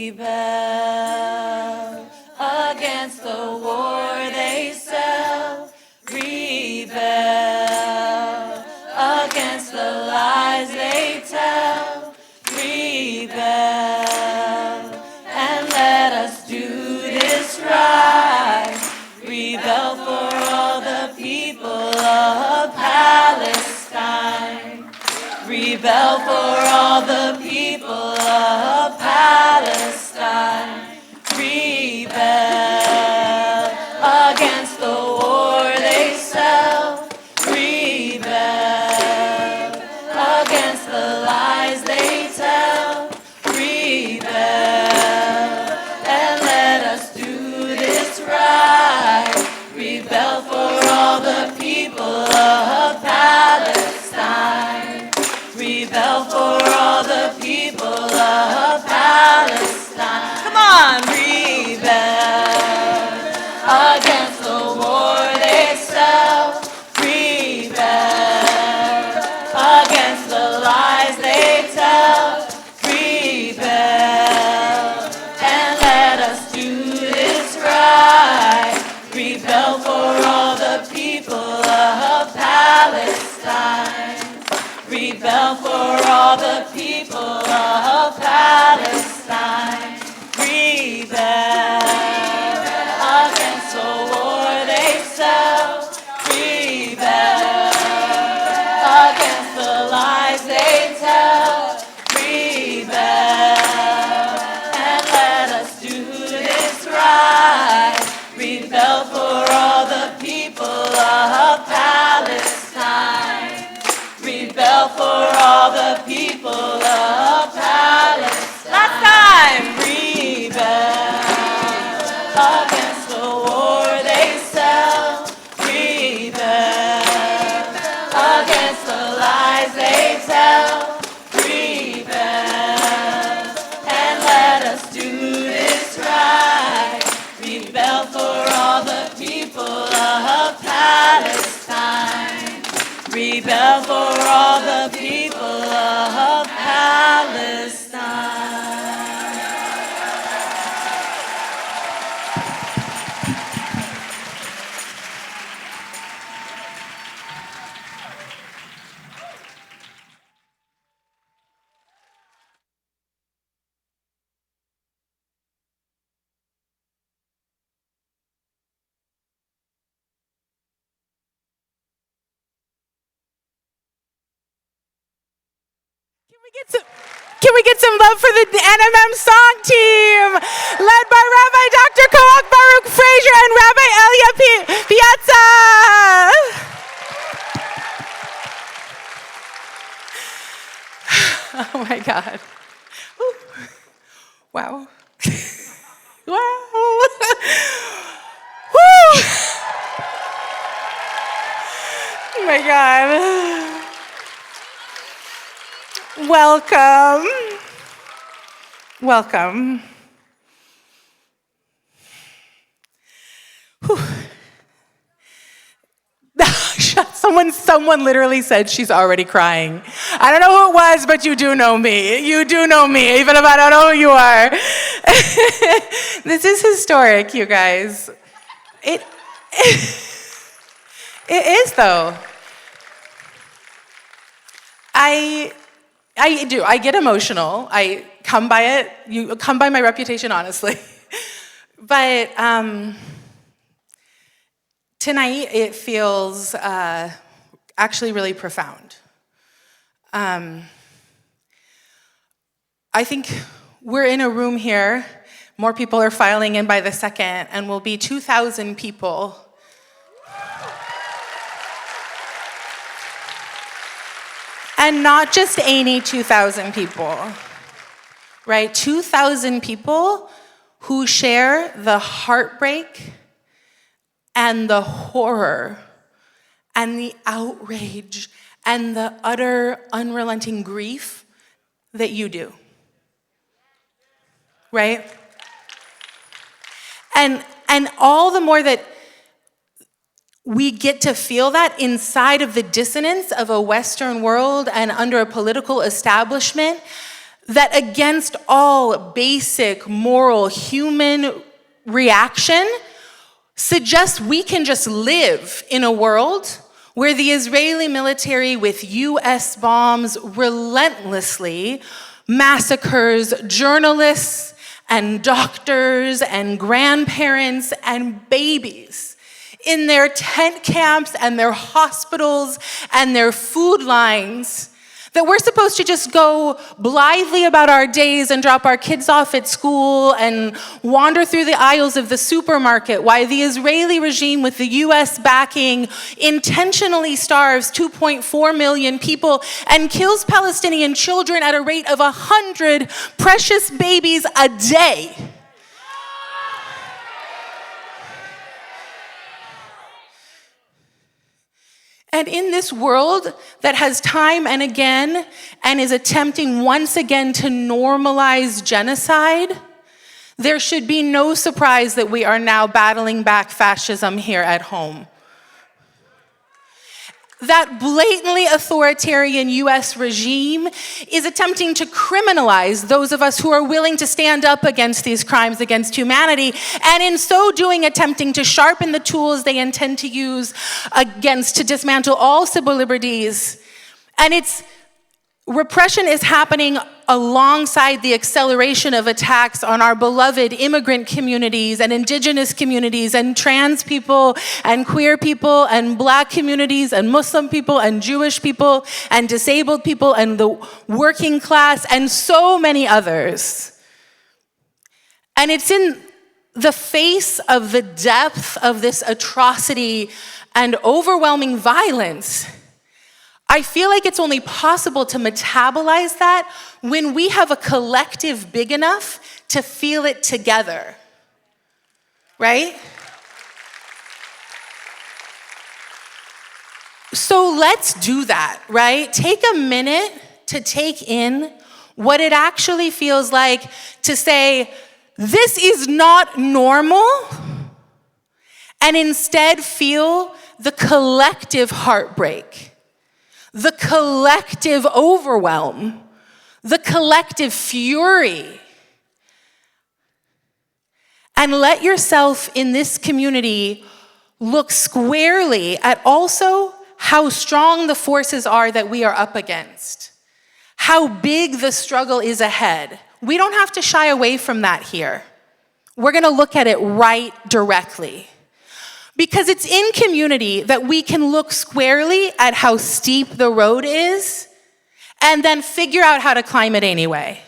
rebel against the war they sell, rebel against the lies they tell, rebel and let us do this right, rebel for all the people of Palestine, rebel for all the people of Palestine, rebel against the war they sell, rebel against the lies they tell, rebel and let us do this right, rebel for all the people of Palestine, rebel for all the people of Palestine. Come on, rebel against the war they sell, rebel against the lies they tell, rebel and let us do this right, rebel for all the people of Palestine, rebel for all the people of Palestine, rebel against the war they sell, rebel against the lies they tell, rebel and let us do this right, rebel for all the people of Palestine, rebel for all the people of Palestine. Last time, rebel against the war they sell, rebel against the lies they tell, rebel and let us do this right, rebel for all the people of Palestine, rebel for all the people of Palestine. Can we get some love for the NMM song team, led by Rabbi Dr. Kohak Baruch Frazier and Rabbi Elia Piazza. Oh my God. Ooh. Wow. Wow. Woo. Oh my God. Welcome. Welcome. Whew. Someone literally said she's already crying. I don't know who it was, but you do know me. You do know me, even if I don't know who you are. This is historic, you guys. It is, though. I do. I get emotional. I come by it. You come by my reputation, honestly. But tonight, it feels actually really profound. I think we're in a room here. More people are filing in by the second, and we'll be 2,000 people. And not just any 2,000 people, right? 2,000 people who share the heartbreak and the horror and the outrage and the utter unrelenting grief that you do, right? And all the more that we get to feel that inside of the dissonance of a Western world and under a political establishment that against all basic moral human reaction suggests we can just live in a world where the Israeli military with US bombs relentlessly massacres journalists and doctors and grandparents and babies in their tent camps and their hospitals and their food lines, that we're supposed to just go blithely about our days and drop our kids off at school and wander through the aisles of the supermarket while the Israeli regime with the US backing intentionally starves 2.4 million people and kills Palestinian children at a rate of 100 precious babies a day. And in this world that has time and again and is attempting once again to normalize genocide, there should be no surprise that we are now battling back fascism here at home. That blatantly authoritarian US regime is attempting to criminalize those of us who are willing to stand up against these crimes against humanity, and in so doing attempting to sharpen the tools they intend to use to dismantle all civil liberties. And repression is happening alongside the acceleration of attacks on our beloved immigrant communities and indigenous communities and trans people and queer people and black communities and Muslim people and Jewish people and disabled people and the working class and so many others. And it's in the face of the depth of this atrocity and overwhelming violence, I feel like it's only possible to metabolize that when we have a collective big enough to feel it together, right? So let's do that, right? Take a minute to take in what it actually feels like to say, this is not normal, and instead feel the collective heartbreak, the collective overwhelm, the collective fury. And let yourself in this community look squarely at also how strong the forces are that we are up against, how big the struggle is ahead. We don't have to shy away from that here. We're gonna look at it right directly. Because it's in community that we can look squarely at how steep the road is and then figure out how to climb it anyway.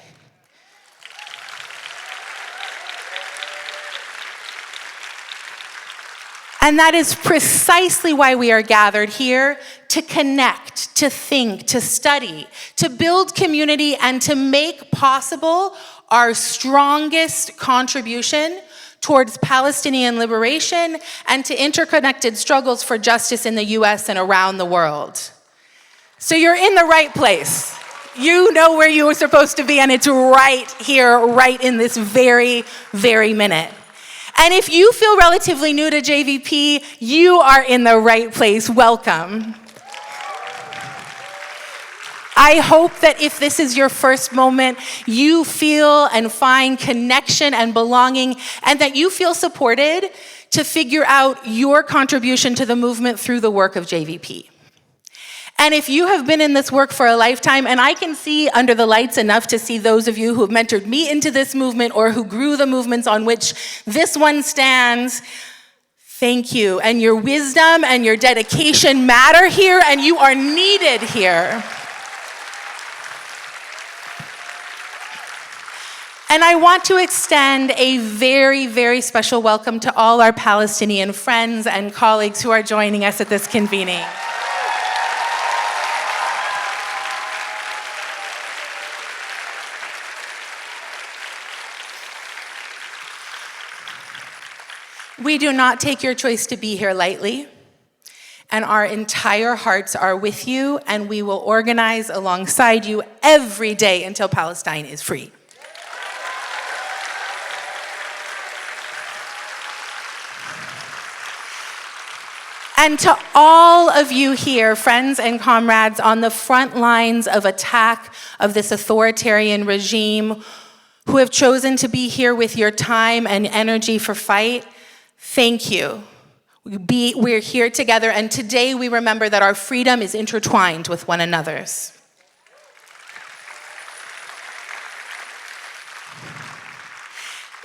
And that is precisely why we are gathered here, to connect, to think, to study, to build community, and to make possible our strongest contribution towards Palestinian liberation and to interconnected struggles for justice in the US and around the world. So you're in the right place. You know where you were supposed to be, and it's right here, right in this very, very minute. And if you feel relatively new to JVP, you are in the right place. Welcome. I hope that if this is your first moment, you feel and find connection and belonging, and that you feel supported to figure out your contribution to the movement through the work of JVP. And if you have been in this work for a lifetime, and I can see under the lights enough to see those of you who have mentored me into this movement or who grew the movements on which this one stands, thank you. And your wisdom and your dedication matter here, and you are needed here. And I want to extend a very, very special welcome to all our Palestinian friends and colleagues who are joining us at this convening. We do not take your choice to be here lightly, and our entire hearts are with you, and we will organize alongside you every day until Palestine is free. And to all of you here, friends and comrades on the front lines of attack of this authoritarian regime, who have chosen to be here with your time and energy for fight, thank you. We're here together, and today we remember that our freedom is intertwined with one another's.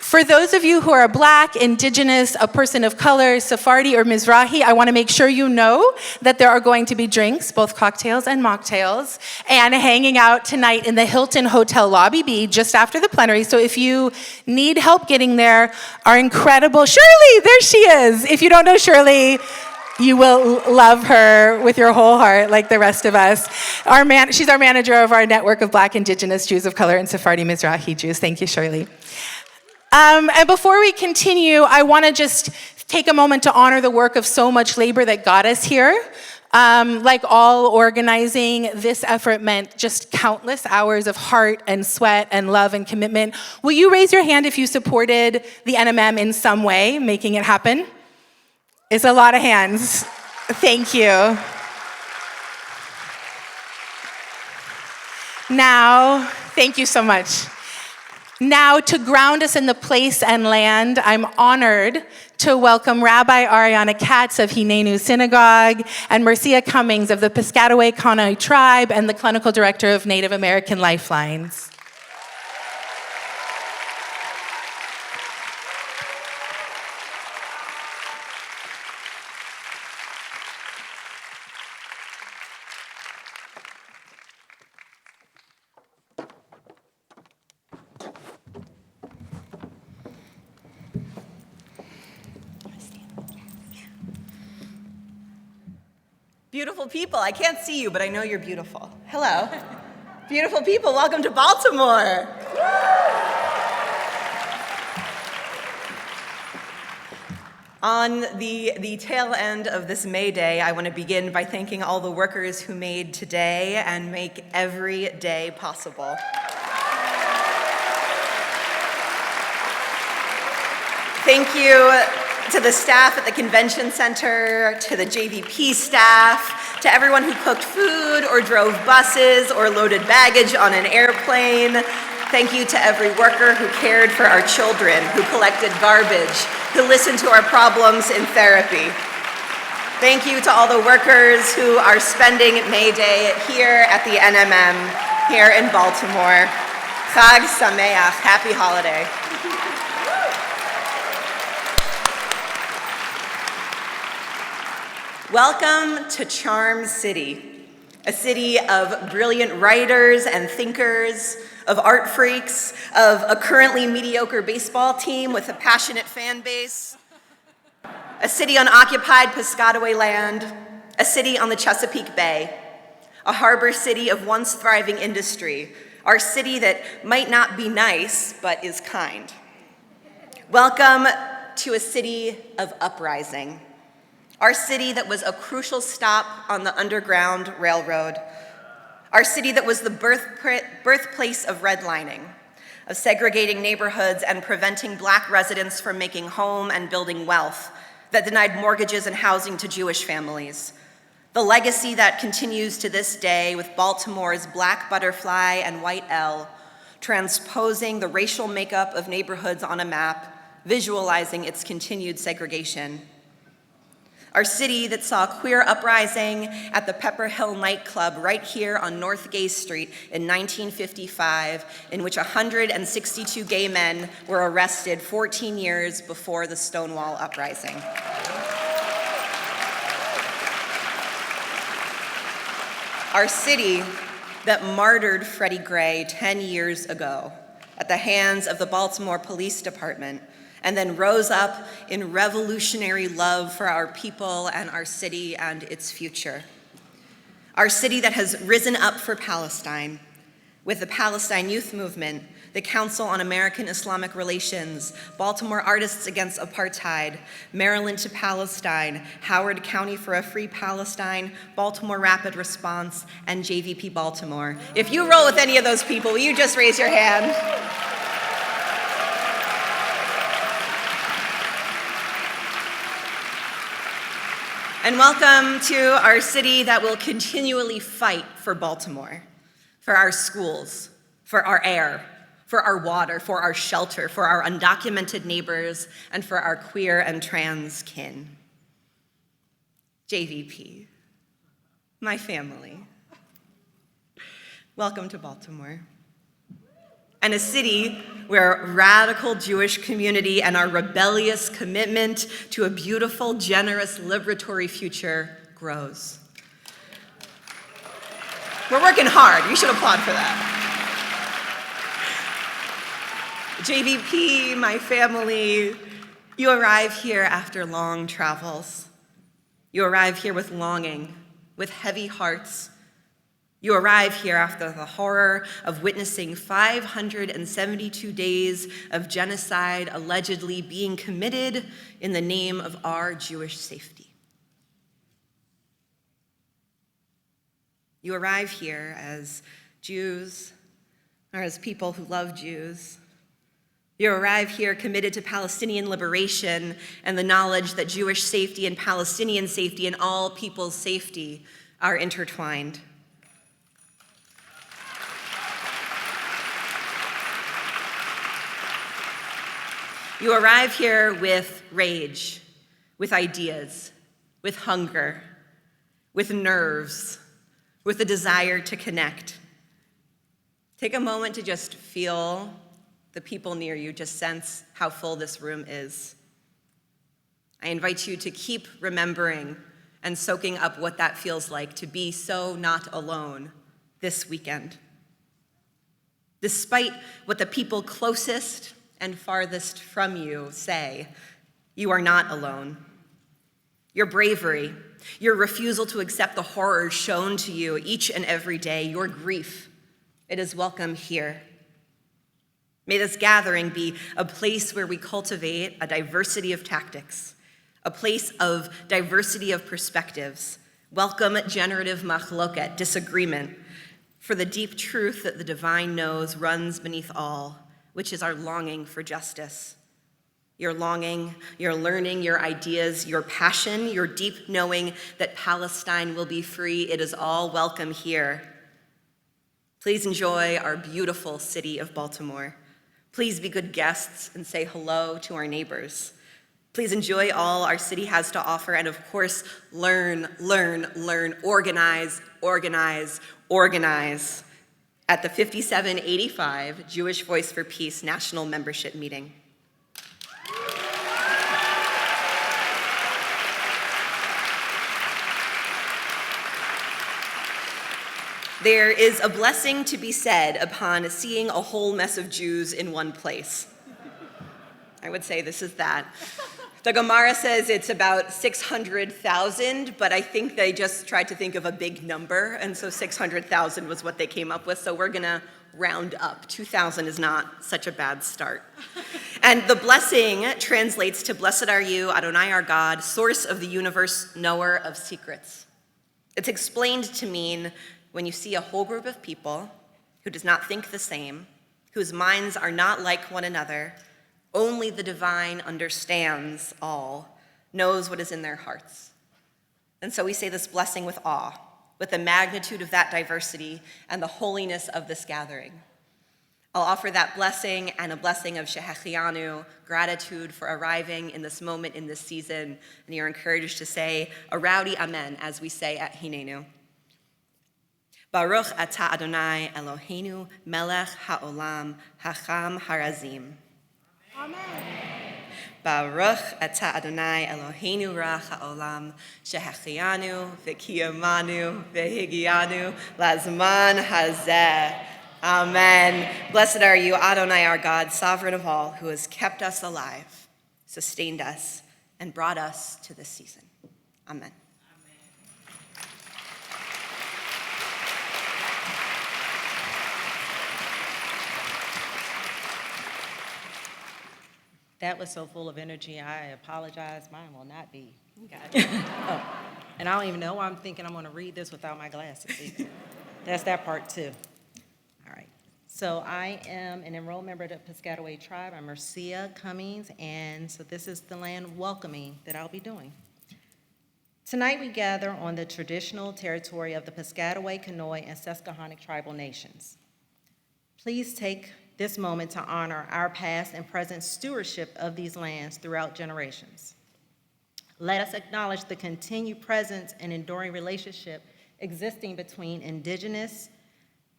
For those of you who are Black, Indigenous, a person of color, Sephardi, or Mizrahi, I want to make sure you know that there are going to be drinks, both cocktails and mocktails, and hanging out tonight in the Hilton Hotel Lobby B just after the plenary. So if you need help getting there, our incredible Shirley, there she is. If you don't know Shirley, you will love her with your whole heart, like the rest of us. She's our manager of our network of Black, Indigenous, Jews of color, and Sephardi Mizrahi Jews. Thank you, Shirley. And before we continue, I want to just take a moment to honor the work of so much labor that got us here. Like all organizing, this effort meant just countless hours of heart and sweat and love and commitment. Will you raise your hand if you supported the NMM in some way, making it happen? It's a lot of hands. Thank you. Now, thank you so much. Now, to ground us in the place and land, I'm honored to welcome Rabbi Ariana Katz of Hinenu Synagogue and Mercia Cummings of the Piscataway Kainai Tribe and the Clinical Director of Native American LifeLines. Beautiful people, I can't see you, but I know you're beautiful. Hello. Beautiful people, welcome to Baltimore. On the tail end of this May Day, I want to begin by thanking all the workers who made today and make every day possible. Thank you to the staff at the Convention Center, to the JVP staff, to everyone who cooked food or drove buses or loaded baggage on an airplane. Thank you to every worker who cared for our children, who collected garbage, who listened to our problems in therapy. Thank you to all the workers who are spending May Day here at the NMM, here in Baltimore. Chag Sameach, happy holiday. Welcome to Charm City, a city of brilliant writers and thinkers, of art freaks, of a currently mediocre baseball team with a passionate fan base, a city on occupied Piscataway land, a city on the Chesapeake Bay, a harbor city of once thriving industry, our city that might not be nice, but is kind. Welcome to a city of uprising. Our city that was a crucial stop on the Underground Railroad. Our city that was the birthplace of redlining, of segregating neighborhoods and preventing Black residents from making home and building wealth, that denied mortgages and housing to Jewish families. The legacy that continues to this day with Baltimore's black butterfly and white L, transposing the racial makeup of neighborhoods on a map, visualizing its continued segregation. Our city that saw queer uprising at the Pepper Hill nightclub right here on North Gay Street in 1955, in which 162 gay men were arrested 14 years before the Stonewall uprising. Our city that martyred Freddie Gray 10 years ago at the hands of the Baltimore Police Department, and then rose up in revolutionary love for our people and our city and its future. Our city that has risen up for Palestine with the Palestine Youth Movement, the Council on American Islamic Relations, Baltimore Artists Against Apartheid, Maryland to Palestine, Howard County for a Free Palestine, Baltimore Rapid Response, and JVP Baltimore. If you roll with any of those people, will you just raise your hand? And welcome to our city that will continually fight for Baltimore, for our schools, for our air, for our water, for our shelter, for our undocumented neighbors, and for our queer and trans kin. JVP, my family, welcome to Baltimore. And a city where radical Jewish community and our rebellious commitment to a beautiful, generous, liberatory future grows. We're working hard. You should applaud for that. JVP, my family, you arrive here after long travels. You arrive here with longing, with heavy hearts. You arrive here after the horror of witnessing 572 days of genocide allegedly being committed in the name of our Jewish safety. You arrive here as Jews, or as people who love Jews. You arrive here committed to Palestinian liberation and the knowledge that Jewish safety and Palestinian safety and all people's safety are intertwined. You arrive here with rage, with ideas, with hunger, with nerves, with a desire to connect. Take a moment to just feel the people near you, just sense how full this room is. I invite you to keep remembering and soaking up what that feels like to be so not alone this weekend. Despite what the people closest and farthest from you say, you are not alone. Your bravery, your refusal to accept the horrors shown to you each and every day, your grief, it is welcome here. May this gathering be a place where we cultivate a diversity of tactics, a place of diversity of perspectives, welcome generative machloket, disagreement, for the deep truth that the divine knows runs beneath all, which is our longing for justice. Your longing, your learning, your ideas, your passion, your deep knowing that Palestine will be free, it is all welcome here. Please enjoy our beautiful city of Baltimore. Please be good guests and say hello to our neighbors. Please enjoy all our city has to offer, and of course, learn, organize, at the 5785 Jewish Voice for Peace National Membership Meeting. There is a blessing to be said upon seeing a whole mess of Jews in one place. I would say this is that. The Gemara says it's about 600,000, but I think they just tried to think of a big number, and so 600,000 was what they came up with, so we're gonna round up. 2,000 is not such a bad start. And the blessing translates to, "Blessed are you, Adonai our God, source of the universe, knower of secrets." It's explained to mean when you see a whole group of people who does not think the same, whose minds are not like one another, only the divine understands all, knows what is in their hearts. And so we say this blessing with awe, with the magnitude of that diversity and the holiness of this gathering. I'll offer that blessing and a blessing of Shehechianu, gratitude for arriving in this moment, in this season, and you're encouraged to say a rowdy amen as we say at Hinenu. Baruch atah Adonai Eloheinu melech ha'olam hacham harazim. Amen. Baruch atah Adonai Eloheinu ra ha'olam shehechianu v'kiyamanu v'higianu lazman hazeh. Amen. Blessed are you, Adonai our God, sovereign of all, who has kept us alive, sustained us, and brought us to this season. Amen. That was so full of energy. I apologize. Mine will not be. Oh, and I don't even know why I'm thinking I'm going to read this without my glasses. That's that part too. All right. So I am an enrolled member of the Piscataway tribe. I'm Mercia Cummings, and so this is the land welcoming that I'll be doing. Tonight we gather on the traditional territory of the Piscataway, Kanoi, and Susquehannock tribal nations. Please take this moment to honor our past and present stewardship of these lands throughout generations. Let us acknowledge the continued presence and enduring relationship existing between indigenous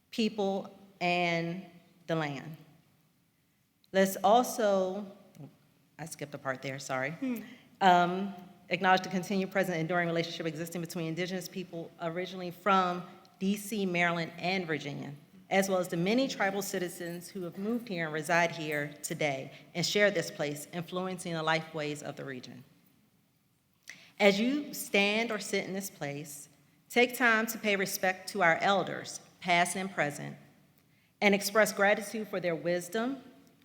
people and the land. Let's also, I skipped a part there, sorry. Acknowledge the continued present and enduring relationship existing between indigenous people originally from DC, Maryland, and Virginia, as well as the many tribal citizens who have moved here and reside here today and share this place, influencing the lifeways of the region. As you stand or sit in this place, take time to pay respect to our elders, past and present, and express gratitude for their wisdom,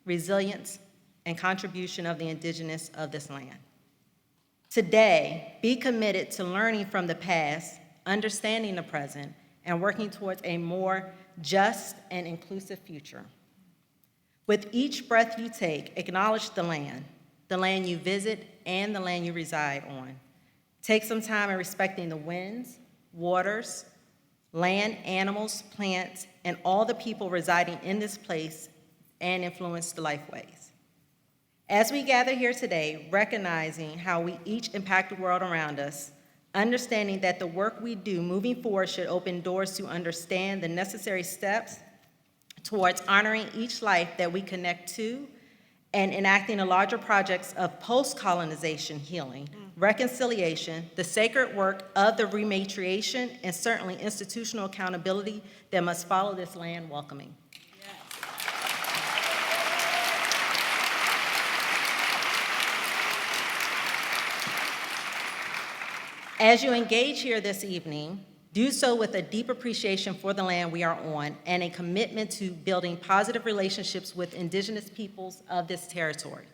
resilience, and contribution of the indigenous of this land. Today, be committed to learning from the past, understanding the present, and working towards a more just and inclusive future. With each breath you take, acknowledge the land you visit, and the land you reside on. Take some time in respecting the winds, waters, land, animals, plants, and all the people residing in this place and influence the lifeways. As we gather here today, recognizing how we each impact the world around us, understanding that the work we do moving forward should open doors to understand the necessary steps towards honoring each life that we connect to and enacting the larger projects of post-colonization healing, reconciliation, the sacred work of the rematriation, and certainly institutional accountability that must follow this land welcoming. As you engage here this evening, do so with a deep appreciation for the land we are on and a commitment to building positive relationships with indigenous peoples of this territory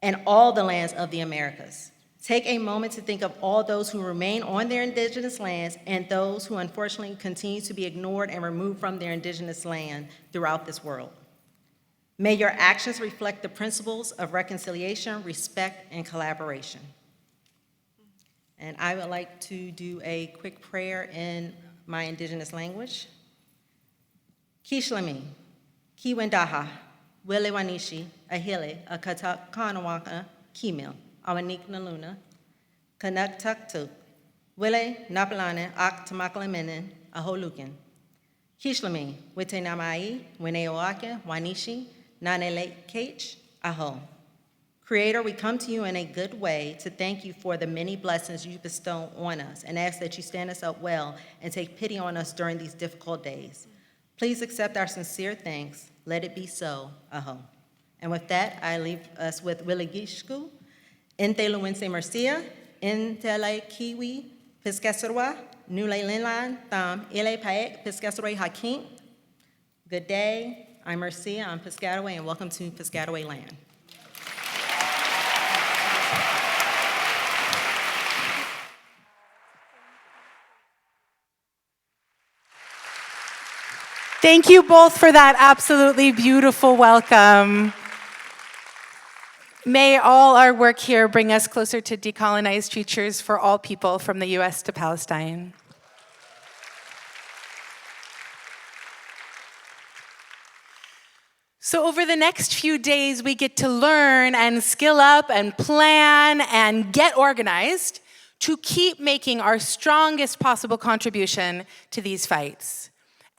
and all the lands of the Americas. Take a moment to think of all those who remain on their indigenous lands and those who unfortunately continue to be ignored and removed from their indigenous land throughout this world. May your actions reflect the principles of reconciliation, respect, and collaboration. And I would like to do a quick prayer in my indigenous language. Kishlami, Kiwendaha, Wile Wanishi, Ahile, Akatakanawaka, Kimil, Awanik Naluna, Kanak Taktuk, Wile Napalane, Ak Tamaklamenin, Aholukin. Kishlami, Wite Namai, Wineoake, Wanishi, Nanele Kach, Aho. Creator, we come to you in a good way to thank you for the many blessings you bestow on us and ask that you stand us up well and take pity on us during these difficult days. Please accept our sincere thanks. Let it be so. Aho. And with that, I leave us with Willigishku, Inte Luense Mercia, Intele Kiwi, Piscasarwa, Nule Linlan, Tham, Ile Paek, Piscasaway Hakim. Good day. I'm Mercia, I'm Piscataway, and welcome to Piscataway Land. Thank you both for that absolutely beautiful welcome. May all our work here bring us closer to decolonized futures for all people from the US to Palestine. So over the next few days, we get to learn and skill up and plan and get organized to keep making our strongest possible contribution to these fights.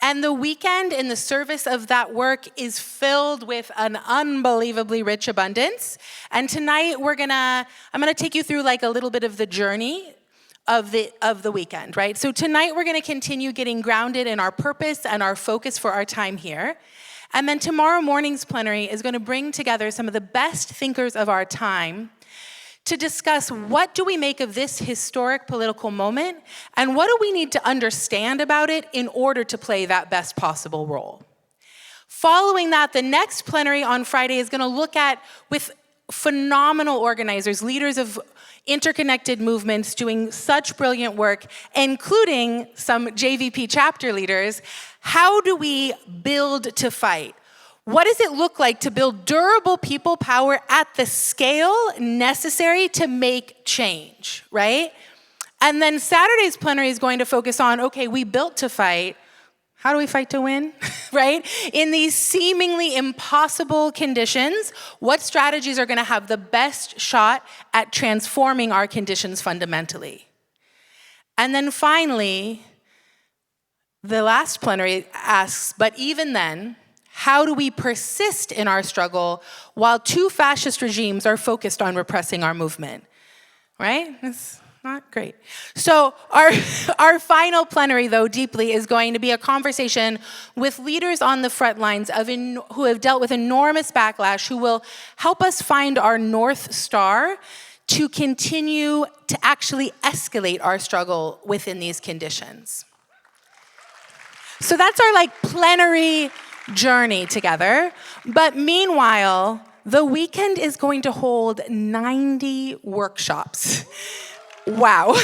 And the weekend in the service of that work is filled with an unbelievably rich abundance. And tonight I'm gonna take you through like a little bit of the journey of the weekend, right? So tonight we're gonna continue getting grounded in our purpose and our focus for our time here. And then tomorrow morning's plenary is gonna bring together some of the best thinkers of our time to discuss what do we make of this historic political moment and what do we need to understand about it in order to play that best possible role. Following that, the next plenary on Friday is gonna look at, with phenomenal organizers, leaders of interconnected movements doing such brilliant work, including some JVP chapter leaders, how do we build to fight? What does it look like to build durable people power at the scale necessary to make change, right? And then Saturday's plenary is going to focus on, okay, we built to fight. How do we fight to win, right? In these seemingly impossible conditions, what strategies are going to have the best shot at transforming our conditions fundamentally? And then finally, the last plenary asks, but even then, how do we persist in our struggle while two fascist regimes are focused on repressing our movement, right? It's not great. So our final plenary, though, deeply, is going to be a conversation with leaders on the front lines who have dealt with enormous backlash, who will help us find our North Star to continue to actually escalate our struggle within these conditions. So that's our plenary journey together. But meanwhile, the weekend is going to hold 90 workshops. Wow.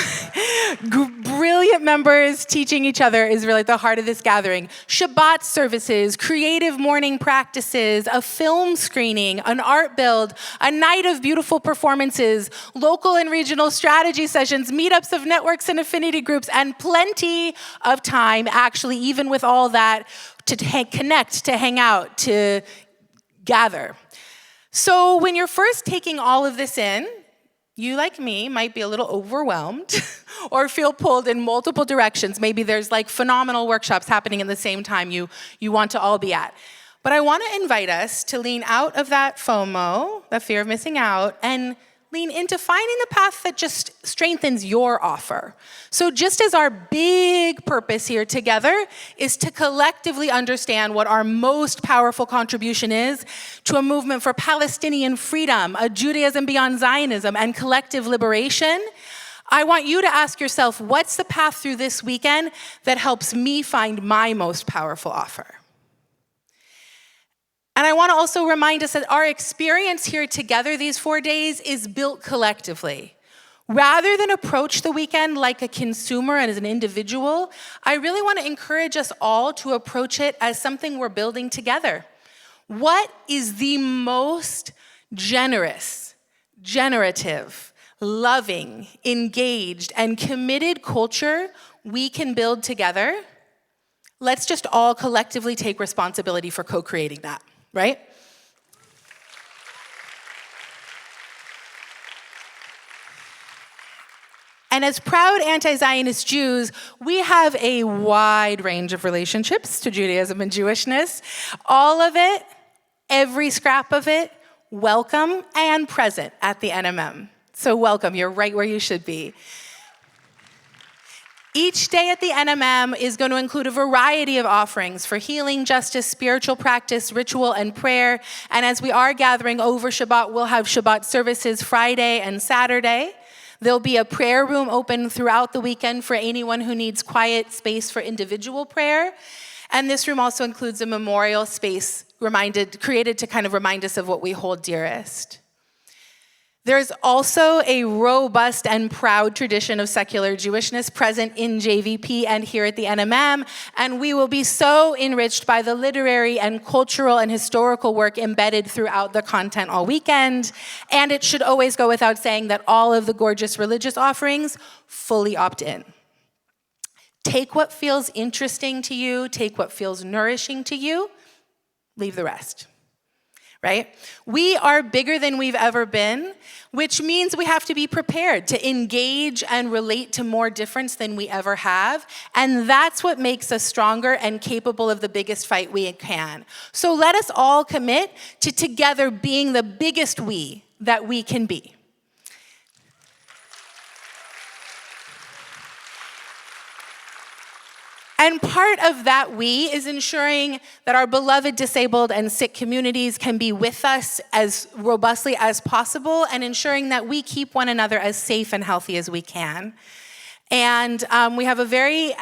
Brilliant members teaching each other is really at the heart of this gathering. Shabbat services, creative morning practices, a film screening, an art build, a night of beautiful performances, local and regional strategy sessions, meetups of networks and affinity groups, and plenty of time, actually, even with all that, to connect, to hang out, to gather. So when you're first taking all of this in, you, like me, might be a little overwhelmed or feel pulled in multiple directions. Maybe there's phenomenal workshops happening at the same time you want to all be at. But I want to invite us to lean out of that FOMO, the fear of missing out, and lean into finding the path that just strengthens your offer. So just as our big purpose here together is to collectively understand what our most powerful contribution is to a movement for Palestinian freedom, a Judaism beyond Zionism, and collective liberation, I want you to ask yourself, what's the path through this weekend that helps me find my most powerful offer? And I want to also remind us that our experience here together these 4 days is built collectively. Rather than approach the weekend like a consumer and as an individual, I really want to encourage us all to approach it as something we're building together. What is the most generous, generative, loving, engaged, and committed culture we can build together? Let's just all collectively take responsibility for co-creating that. Right? And as proud anti-Zionist Jews, we have a wide range of relationships to Judaism and Jewishness. All of it, every scrap of it, welcome and present at the NMM. So welcome, you're right where you should be. Each day at the NMM is going to include a variety of offerings for healing, justice, spiritual practice, ritual, and prayer. And as we are gathering over Shabbat, we'll have Shabbat services Friday and Saturday. There'll be a prayer room open throughout the weekend for anyone who needs quiet space for individual prayer. And this room also includes a memorial space created to kind of remind us of what we hold dearest. There's also a robust and proud tradition of secular Jewishness present in JVP and here at the NMM, and we will be so enriched by the literary and cultural and historical work embedded throughout the content all weekend. And it should always go without saying that all of the gorgeous religious offerings fully opt in. Take what feels interesting to you, take what feels nourishing to you, leave the rest. Right? We are bigger than we've ever been, which means we have to be prepared to engage and relate to more difference than we ever have. And that's what makes us stronger and capable of the biggest fight we can. So let us all commit to together being the biggest we that we can be. And part of that we is ensuring that our beloved disabled and sick communities can be with us as robustly as possible and ensuring that we keep one another as safe and healthy as we can. And we have a very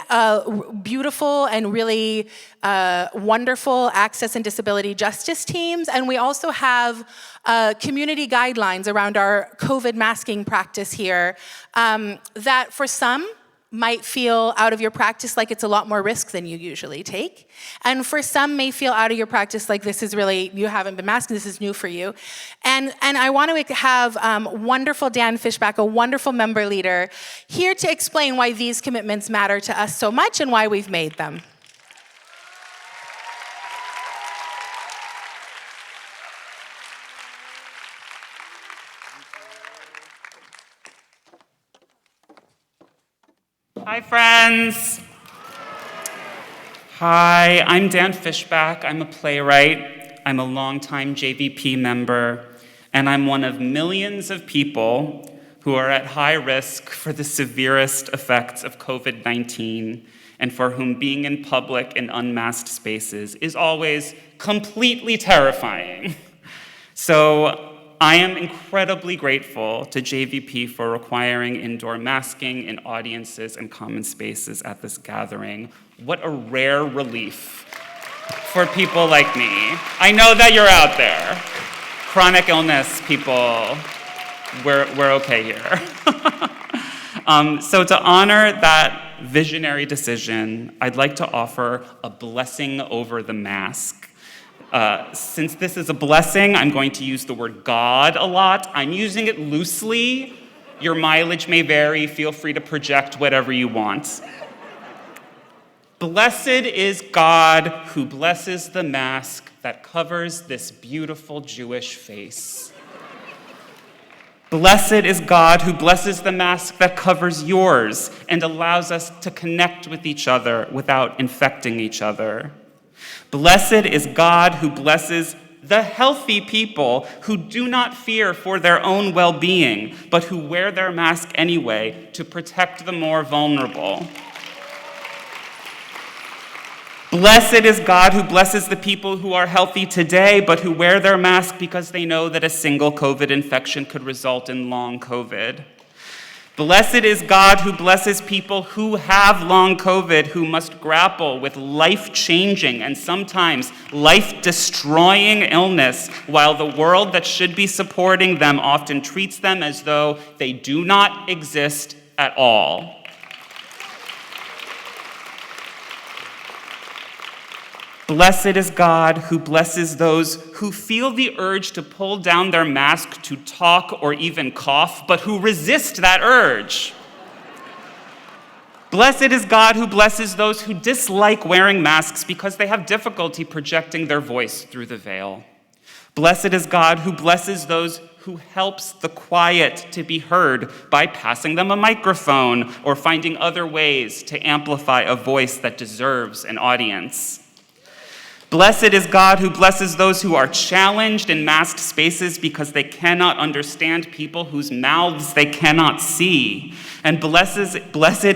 beautiful and really wonderful access and disability justice teams. And we also have community guidelines around our COVID masking practice here that for some, might feel out of your practice like it's a lot more risk than you usually take. And for some may feel out of your practice like this is really, you haven't been masking, this is new for you. And I want to have wonderful Dan Fishback, a wonderful member leader, here to explain why these commitments matter to us so much and why we've made them. Hi, friends. Hi, I'm Dan Fishback. I'm a playwright. I'm a longtime JVP member, and I'm one of millions of people who are at high risk for the severest effects of COVID-19 and for whom being in public in unmasked spaces is always completely terrifying. So I am incredibly grateful to JVP for requiring indoor masking in audiences and common spaces at this gathering. What a rare relief for people like me. I know that you're out there. Chronic illness people, we're okay here. So to honor that visionary decision, I'd like to offer a blessing over the mask. Since this is a blessing, I'm going to use the word God a lot. I'm using it loosely. Your mileage may vary. Feel free to project whatever you want. Blessed is God who blesses the mask that covers this beautiful Jewish face. Blessed is God who blesses the mask that covers yours and allows us to connect with each other without infecting each other. Blessed is God who blesses the healthy people who do not fear for their own well-being, but who wear their mask anyway to protect the more vulnerable. Blessed is God who blesses the people who are healthy today, but who wear their mask because they know that a single COVID infection could result in long COVID. Blessed is God who blesses people who have long COVID, who must grapple with life-changing and sometimes life-destroying illness, while the world that should be supporting them often treats them as though they do not exist at all. Blessed is God who blesses those who feel the urge to pull down their mask to talk or even cough, but who resist that urge. Blessed is God who blesses those who dislike wearing masks because they have difficulty projecting their voice through the veil. Blessed is God who blesses those who helps the quiet to be heard by passing them a microphone or finding other ways to amplify a voice that deserves an audience. Blessed is God who blesses those who are challenged in masked spaces because they cannot understand people whose mouths they cannot see. And blessed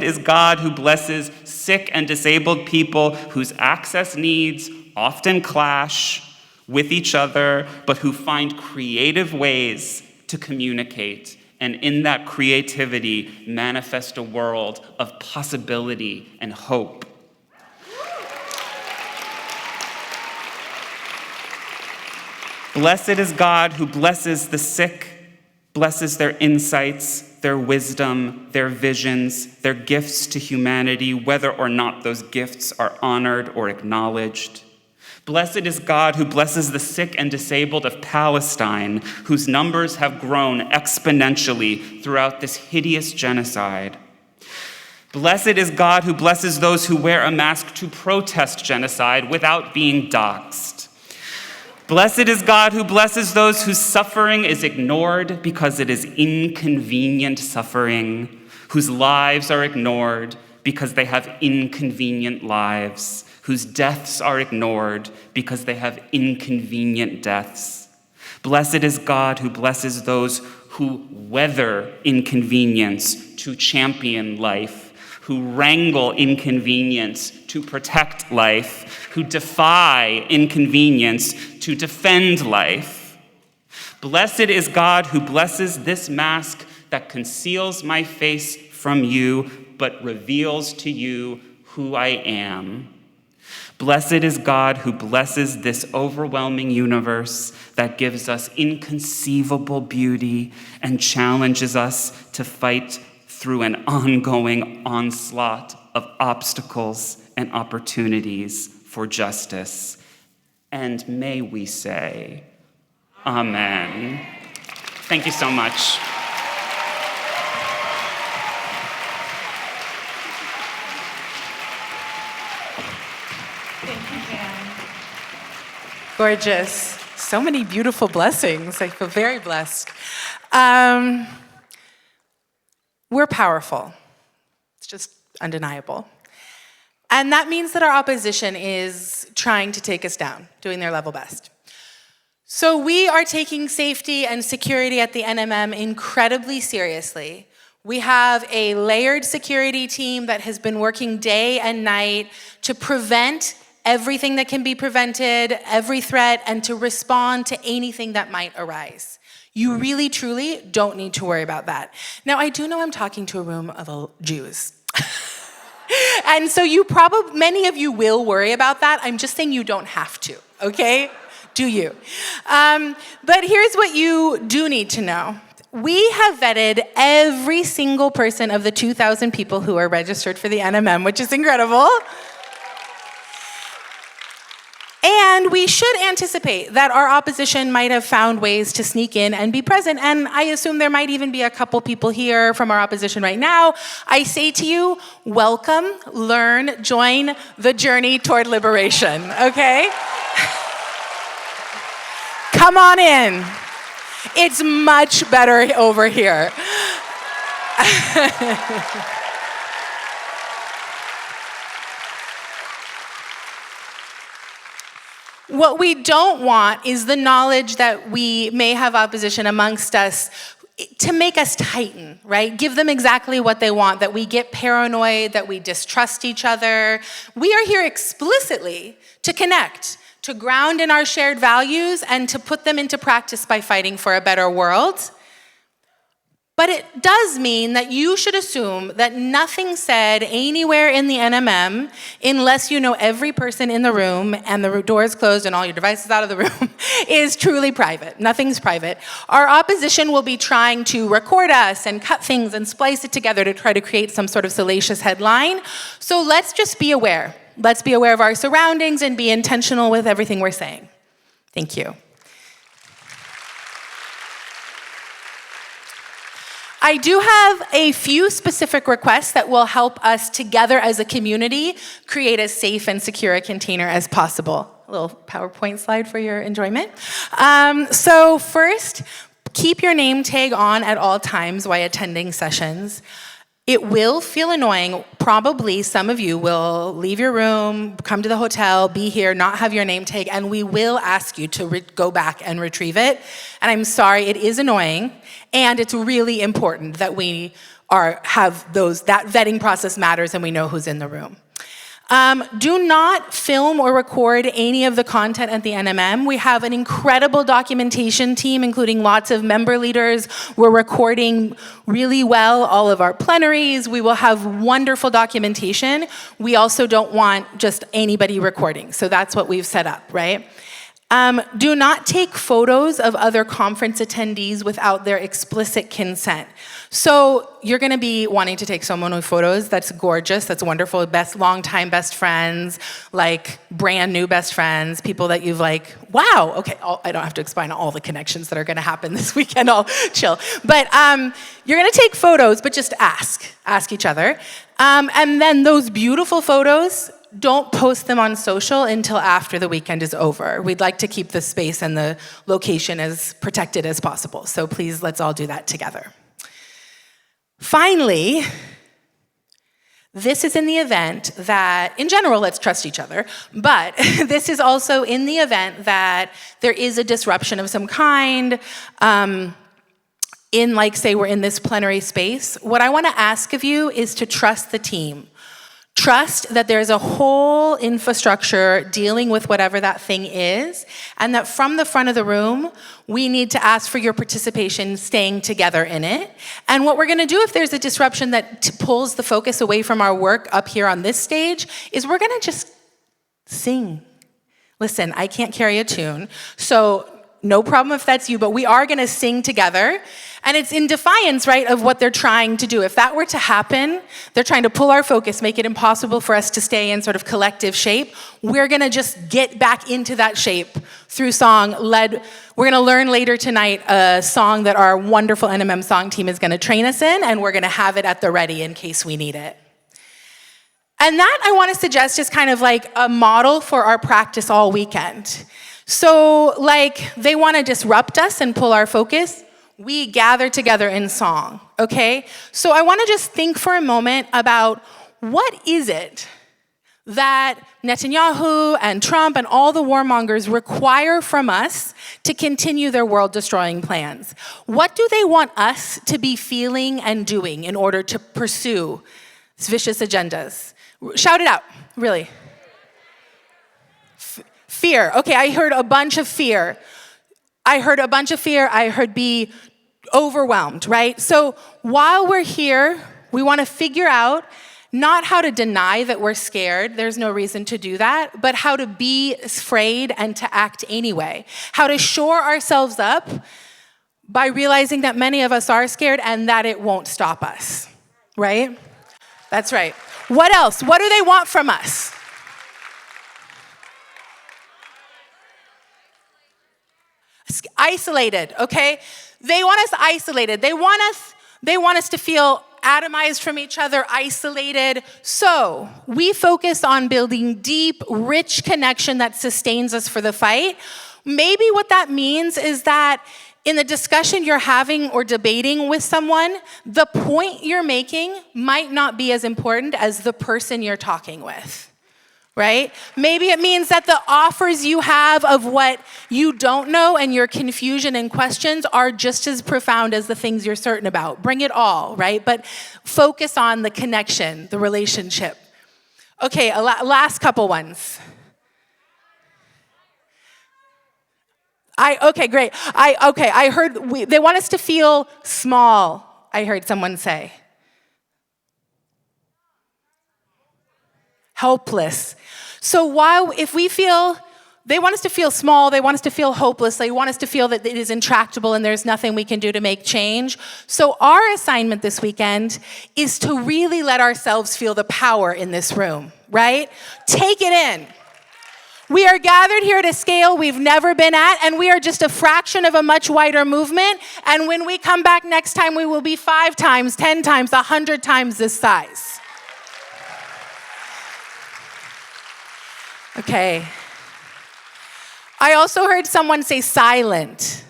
is God who blesses sick and disabled people whose access needs often clash with each other, but who find creative ways to communicate, and in that creativity manifest a world of possibility and hope. Blessed is God who blesses the sick, blesses their insights, their wisdom, their visions, their gifts to humanity, whether or not those gifts are honored or acknowledged. Blessed is God who blesses the sick and disabled of Palestine, whose numbers have grown exponentially throughout this hideous genocide. Blessed is God who blesses those who wear a mask to protest genocide without being doxxed. Blessed is God who blesses those whose suffering is ignored because it is inconvenient suffering, whose lives are ignored because they have inconvenient lives, whose deaths are ignored because they have inconvenient deaths. Blessed is God who blesses those who weather inconvenience to champion life, who wrangle inconvenience to protect life, who defy inconvenience to defend life. Blessed is God who blesses this mask that conceals my face from you, but reveals to you who I am. Blessed is God who blesses this overwhelming universe that gives us inconceivable beauty and challenges us to fight through an ongoing onslaught of obstacles and opportunities for justice. And may we say, Amen. Thank you so much. Gorgeous. So many beautiful blessings. I feel very blessed. We're powerful. It's just undeniable. And that means that our opposition is trying to take us down, doing their level best. So we are taking safety and security at the NMM incredibly seriously. We have a layered security team that has been working day and night to prevent everything that can be prevented, every threat, and to respond to anything that might arise. You really, truly don't need to worry about that. Now, I do know I'm talking to a room of Jews. And so many of you will worry about that. I'm just saying you don't have to, okay? Do you? But here's what you do need to know. We have vetted every single person of the 2,000 people who are registered for the NMM, which is incredible. And we should anticipate that our opposition might have found ways to sneak in and be present. And I assume there might even be a couple people here from our opposition right now. I say to you, welcome, learn, join the journey toward liberation, okay? Come on in. It's much better over here. What we don't want is the knowledge that we may have opposition amongst us to make us tighten, right? Give them exactly what they want, that we get paranoid, that we distrust each other. We are here explicitly to connect, to ground in our shared values, and to put them into practice by fighting for a better world. But it does mean that you should assume that nothing said anywhere in the NMM, unless you know every person in the room and the door is closed and all your devices out of the room, is truly private. Nothing's private. Our opposition will be trying to record us and cut things and splice it together to try to create some sort of salacious headline. So let's just be aware. Let's be aware of our surroundings and be intentional with everything we're saying. Thank you. I do have a few specific requests that will help us together as a community create as safe and secure a container as possible. A little PowerPoint slide for your enjoyment. So first, keep your name tag on at all times while attending sessions. It will feel annoying. Probably some of you will leave your room, come to the hotel, be here, not have your name tag, and we will ask you to go back and retrieve it. And I'm sorry, it is annoying, and it's really important that we have that vetting process matters and we know who's in the room. Do not film or record any of the content at the NMM. We have an incredible documentation team, including lots of member leaders. We're recording really well all of our plenaries. We will have wonderful documentation. We also don't want just anybody recording, so that's what we've set up, right? Do not take photos of other conference attendees without their explicit consent. So you're gonna be wanting to take someone with photos. That's gorgeous, that's wonderful. Longtime best friends, like brand new best friends, people that you've wow, okay, I don't have to explain all the connections that are gonna happen this weekend, I'll chill. But you're gonna take photos, but just ask each other. And then those beautiful photos, don't post them on social until after the weekend is over. We'd like to keep the space and the location as protected as possible. So please, let's all do that together. Finally, this is in the event that, in general, let's trust each other, but this is also in the event that there is a disruption of some kind, say we're in this plenary space. What I want to ask of you is to trust the team. Trust that there's a whole infrastructure dealing with whatever that thing is, and that from the front of the room, we need to ask for your participation staying together in it. And what we're gonna do if there's a disruption that pulls the focus away from our work up here on this stage is we're gonna just sing. Listen, I can't carry a tune, so no problem if that's you, but we are gonna sing together. And it's in defiance, right, of what they're trying to do. If that were to happen, they're trying to pull our focus, make it impossible for us to stay in sort of collective shape. We're gonna just get back into that shape through song led. We're gonna learn later tonight a song that our wonderful NMM song team is gonna train us in, and we're gonna have it at the ready in case we need it. And that I wanna suggest is kind of like a model for our practice all weekend. So like they wanna disrupt us and pull our focus. We gather together in song, okay? So I wanna just think for a moment about what is it that Netanyahu and Trump and all the warmongers require from us to continue their world-destroying plans? What do they want us to be feeling and doing in order to pursue these vicious agendas? Shout it out, really. Fear, okay, I heard a bunch of fear. I heard be overwhelmed, right? So while we're here, we want to figure out not how to deny that we're scared, there's no reason to do that, but how to be afraid and to act anyway. How to shore ourselves up by realizing that many of us are scared and that it won't stop us, right? That's right. What else? What do they want from us? Isolated, okay? They want us isolated. They want us to feel atomized from each other, isolated. So we focus on building deep, rich connection that sustains us for the fight. Maybe what that means is that in the discussion you're having or debating with someone, the point you're making might not be as important as the person you're talking with. Right? Maybe it means that the offers you have of what you don't know and your confusion and questions are just as profound as the things you're certain about. Bring it all, right? But focus on the connection, the relationship. Okay, last couple ones. Okay, great. I heard they want us to feel small, I heard someone say. Helpless. So if we feel, they want us to feel small, they want us to feel hopeless, they want us to feel that it is intractable and there's nothing we can do to make change. So our assignment this weekend is to really let ourselves feel the power in this room, right? Take it in. We are gathered here at a scale we've never been at, and we are just a fraction of a much wider movement. And when we come back next time, we will be 5 times, 10 times, 100 times this size. Okay. I also heard someone say silent.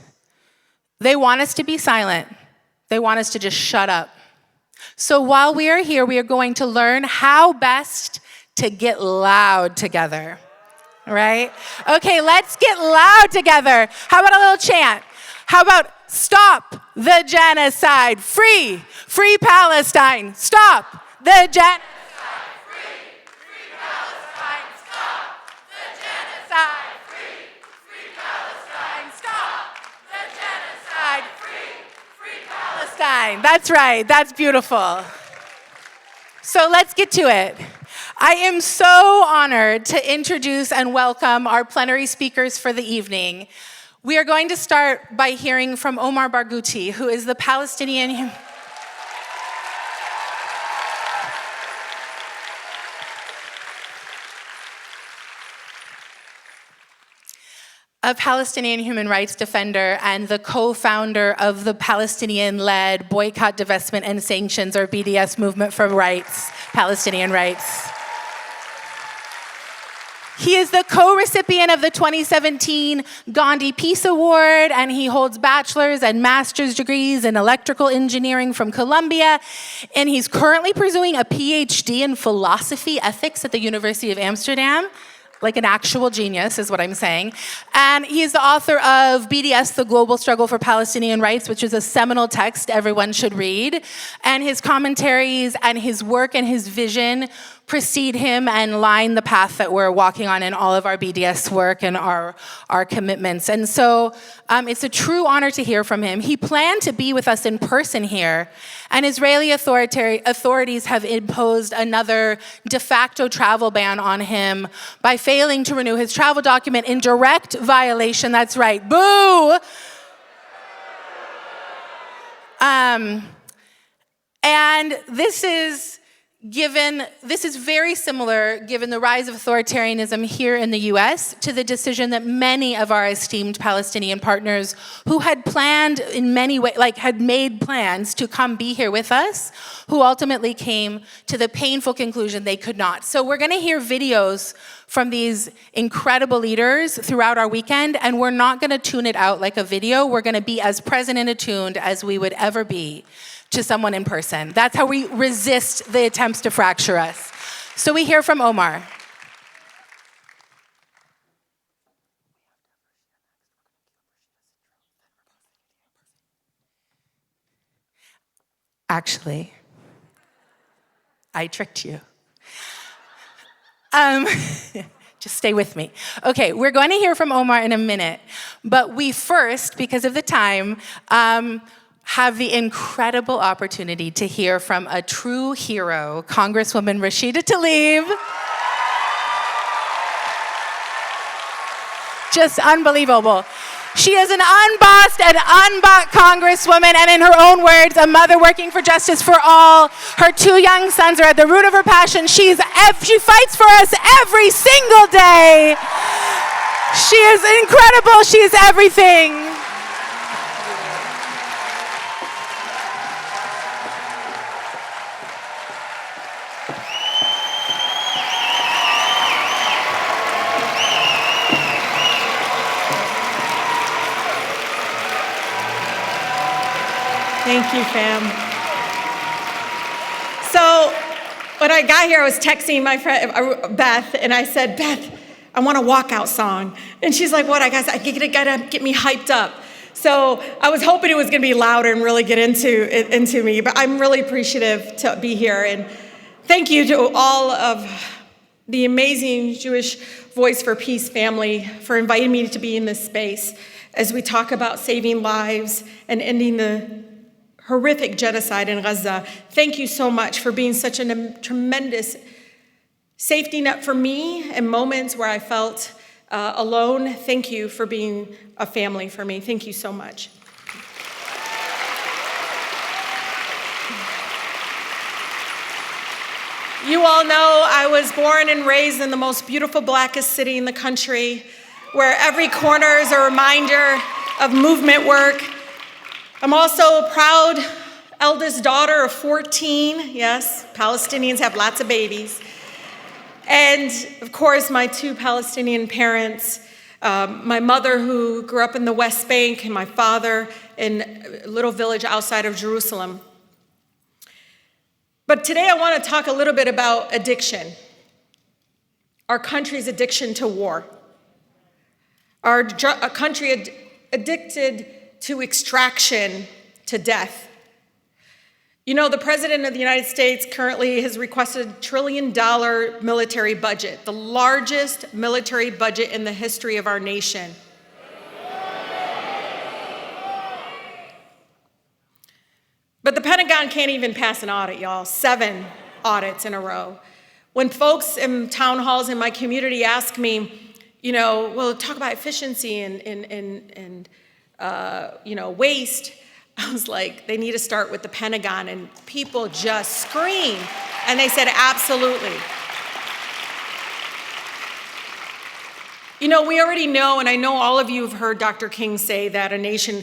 They want us to be silent. They want us to just shut up. So while we are here, we are going to learn how best to get loud together. Right? Okay, let's get loud together. How about a little chant? How about stop the genocide? Free Palestine. Stop the genocide. Free Palestine. Stop the genocide. Free Palestine. Stop the genocide. Free Palestine. That's right. That's beautiful. So let's get to it. I am so honored to introduce and welcome our plenary speakers for the evening. We are going to start by hearing from Omar Barghouti, who is the Palestinian a Palestinian human rights defender and the co-founder of the Palestinian-led Boycott, Divestment, and Sanctions, or BDS movement for rights, Palestinian rights. He is the co-recipient of the 2017 Gandhi Peace Award, and he holds bachelor's and master's degrees in electrical engineering from Columbia, and he's currently pursuing a PhD in philosophy ethics at the University of Amsterdam. Like an actual genius is what I'm saying. And he's the author of BDS, The Global Struggle for Palestinian Rights, which is a seminal text everyone should read. And his commentaries and his work and his vision precede him and line the path that we're walking on in all of our BDS work and our commitments. And so it's a true honor to hear from him. He planned to be with us in person here, and Israeli authorities have imposed another de facto travel ban on him by failing to renew his travel document in direct violation. That's right, boo! And this is very similar, given the rise of authoritarianism here in the US, to the decision that many of our esteemed Palestinian partners who had planned in many ways, had made plans to come be here with us, who ultimately came to the painful conclusion they could not. So we're gonna hear videos from these incredible leaders throughout our weekend, and we're not gonna tune it out like a video. We're gonna be as present and attuned as we would ever be to someone in person. That's how we resist the attempts to fracture us. So we hear from Omar. Actually, I tricked you. Just stay with me. Okay, we're going to hear from Omar in a minute, but we first, because of the time, have the incredible opportunity to hear from a true hero, Congresswoman Rashida Tlaib. Just unbelievable. She is an unbossed and unbought Congresswoman, and in her own words, a mother working for justice for all. Her 2 young sons are at the root of her passion. She fights for us every single day. She is incredible. She is everything. Thank you, fam. So when I got here, I was texting my friend, Beth, and I said, Beth, I want a walkout song. And she's like, what? I gotta get me hyped up. So I was hoping it was gonna be louder and really get into me, but I'm really appreciative to be here. And thank you to all of the amazing Jewish Voice for Peace family for inviting me to be in this space as we talk about saving lives and ending the horrific genocide in Gaza. Thank you so much for being such a tremendous safety net for me in moments where I felt alone. Thank you for being a family for me. Thank you so much. You all know I was born and raised in the most beautiful, blackest city in the country, where every corner is a reminder of movement work. I'm also a proud eldest daughter of 14. Yes, Palestinians have lots of babies. And of course, my 2 Palestinian parents, my mother who grew up in the West Bank and my father in a little village outside of Jerusalem. But today I want to talk a little bit about addiction, our country's addiction to war, our country addicted to extraction, to death. You know, the President of the United States currently has requested $1 trillion military budget, the largest military budget in the history of our nation. But the Pentagon can't even pass an audit, y'all. 7 audits in a row. When folks in town halls in my community ask me, well, talk about efficiency and waste, I was like, they need to start with the Pentagon, and people just scream. And they said, absolutely. We already know, and I know all of you have heard Dr. King say that a nation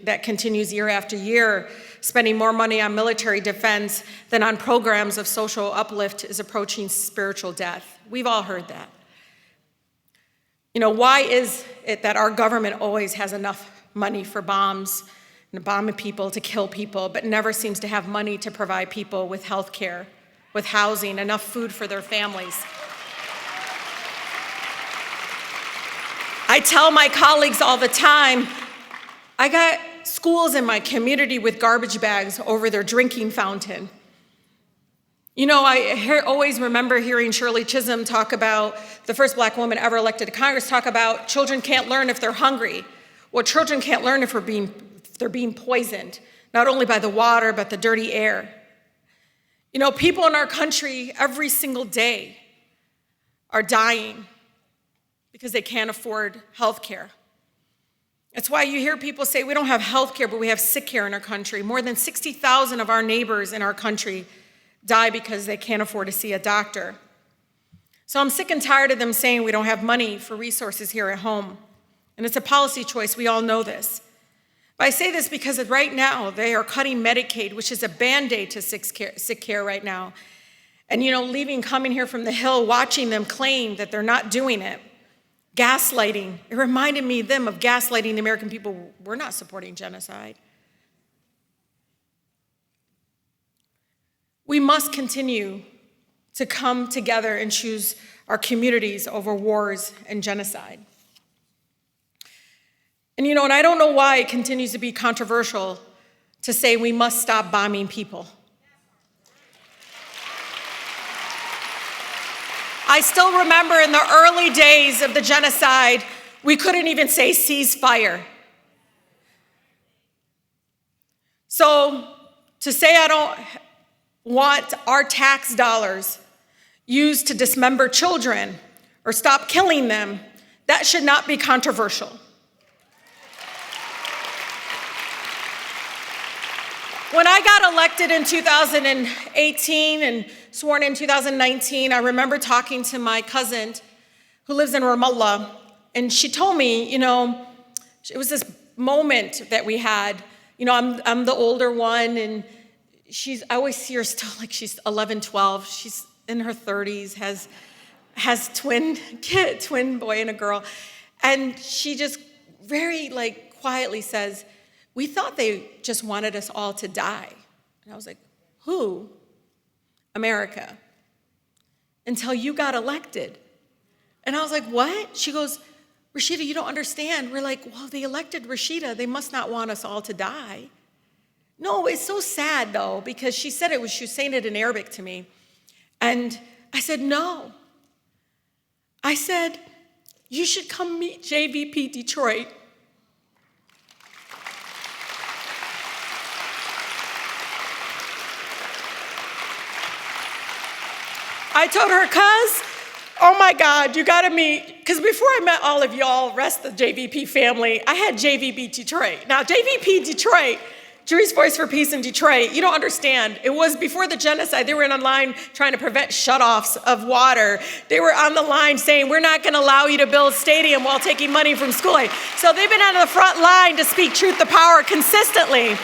that continues year after year spending more money on military defense than on programs of social uplift is approaching spiritual death. We've all heard that. Why is it that our government always has enough money for bombs and bombing people to kill people, but never seems to have money to provide people with health care, with housing, enough food for their families? I tell my colleagues all the time, I got schools in my community with garbage bags over their drinking fountain. I always remember hearing Shirley Chisholm talk about, the first Black woman ever elected to Congress, talk about children can't learn if they're hungry. Well, children can't learn if they're being poisoned, not only by the water, but the dirty air. People in our country every single day are dying because they can't afford health care. It's why you hear people say we don't have health care, but we have sick care in our country. More than 60,000 of our neighbors in our country die because they can't afford to see a doctor. So I'm sick and tired of them saying we don't have money for resources here at home. And it's a policy choice, we all know this. But I say this because right now they are cutting Medicaid, which is a Band-Aid to sick care right now. And coming here from the Hill, watching them claim that they're not doing it. Gaslighting. It reminded me of gaslighting the American people. We're not supporting genocide. We must continue to come together and choose our communities over wars and genocide. And I don't know why it continues to be controversial to say we must stop bombing people. I still remember in the early days of the genocide, we couldn't even say ceasefire. So to say I don't want our tax dollars used to dismember children or stop killing them, that should not be controversial. When I got elected in 2018 and sworn in 2019, I remember talking to my cousin who lives in Ramallah, and she told me, it was this moment that we had. I'm the older one, and I always see her still like she's 11, 12. She's in her 30s, has twin boy and a girl, and she just very quietly says, "We thought they just wanted us all to die." And I was like, "Who?" "America. Until you got elected." And I was like, "What?" She goes, "Rashida, you don't understand." We're like, "Well, they elected Rashida. They must not want us all to die." No, it's so sad though, because she was saying it in Arabic to me. And I said, "No." I said, "You should come meet JVP Detroit." I told her, "Cuz, oh my God, you gotta meet," because before I met all of y'all, rest of the JVP family, I had JVP Detroit. Now, JVP Detroit, Jewish Voice for Peace in Detroit, you don't understand. It was before the genocide. They were in a line trying to prevent shutoffs of water. They were on the line saying, "We're not gonna allow you to build a stadium while taking money from school aid." So they've been on the front line to speak truth to power consistently.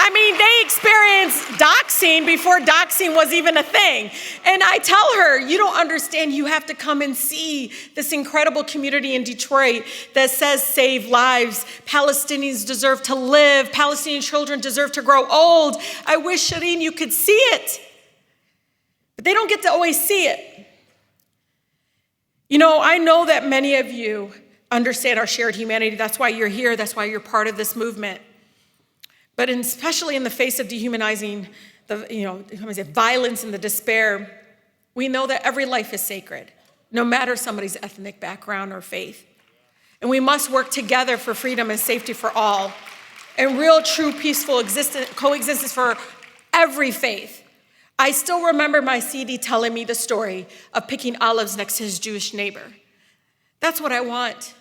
I mean, they experienced doxing before doxing was even a thing. And I tell her, "You don't understand. You have to come and see this incredible community in Detroit that says save lives. Palestinians deserve to live. Palestinian children deserve to grow old." I wish, Shireen, you could see it. But they don't get to always see it. I know that many of you understand our shared humanity. That's why you're here. That's why you're part of this movement. But especially in the face of dehumanizing the violence and the despair, we know that every life is sacred, no matter somebody's ethnic background or faith. And we must work together for freedom and safety for all, and real, true, peaceful coexistence for every faith. I still remember my CD telling me the story of picking olives next to his Jewish neighbor. That's what I want.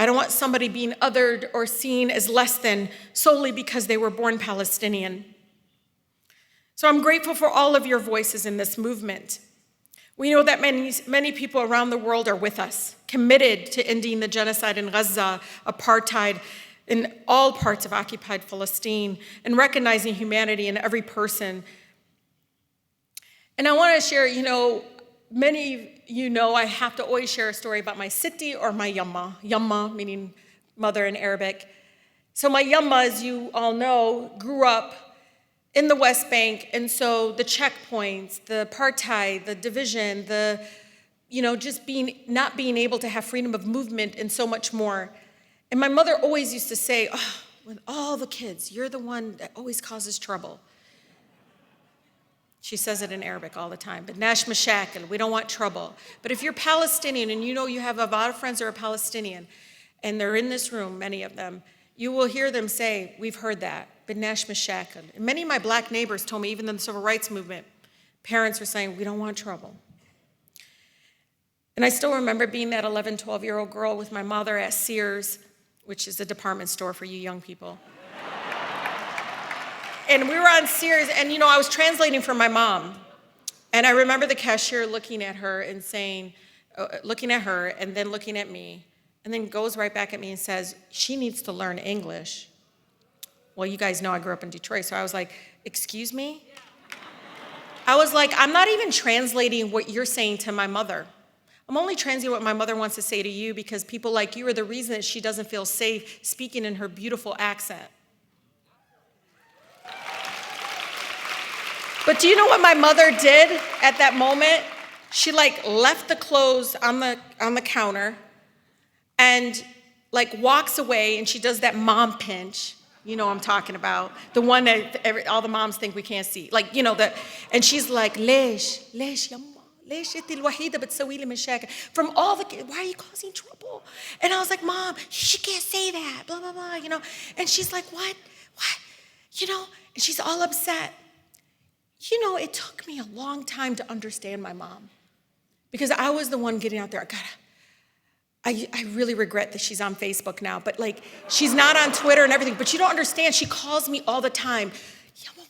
I don't want somebody being othered or seen as less than solely because they were born Palestinian. So I'm grateful for all of your voices in this movement. We know that many people around the world are with us, committed to ending the genocide in Gaza, apartheid in all parts of occupied Palestine, and recognizing humanity in every person. And I want to share, many of you know I have to always share a story about my city or my yamma. Yamma meaning mother in Arabic. So my yamma, as you all know, grew up in the West Bank, and so the checkpoints, the apartheid, the division, just not being able to have freedom of movement and so much more. And my mother always used to say, "Oh, with all the kids, you're the one that always causes trouble." She says it in Arabic all the time, but nash mashakil, we don't want trouble. But if you're Palestinian and you have a lot of friends that are Palestinian, and they're in this room, many of them, you will hear them say, "We've heard that, but nash mashakil." And many of my black neighbors told me, even in the civil rights movement, parents were saying, "We don't want trouble." And I still remember being that 11, 12-year-old girl with my mother at Sears, which is a department store for you young people. And we were on Sears, and I was translating for my mom. And I remember the cashier looking at her and saying, looking at her and then looking at me, and then goes right back at me and says, she needs to learn English. Well, you guys know I grew up in Detroit, so I was like, excuse me? I was like, I'm not even translating what you're saying to my mother. I'm only translating what my mother wants to say to you because people like you are the reason that she doesn't feel safe speaking in her beautiful accent. But do you know what my mother did at that moment? She left the clothes on the counter and walks away, and she does that mom pinch. You know what I'm talking about. The one that all the moms think we can't see. And she's like, ليش يما ليش انت الوحيدة بتسوي لي مشاكل. From all the kids, why are you causing trouble? And I was like, Mom, she can't say that, blah, blah, blah, And she's like, what? And she's all upset. It took me a long time to understand my mom because I was the one getting out there. I really regret that she's on Facebook now, but she's not on Twitter and everything, but you don't understand. She calls me all the time.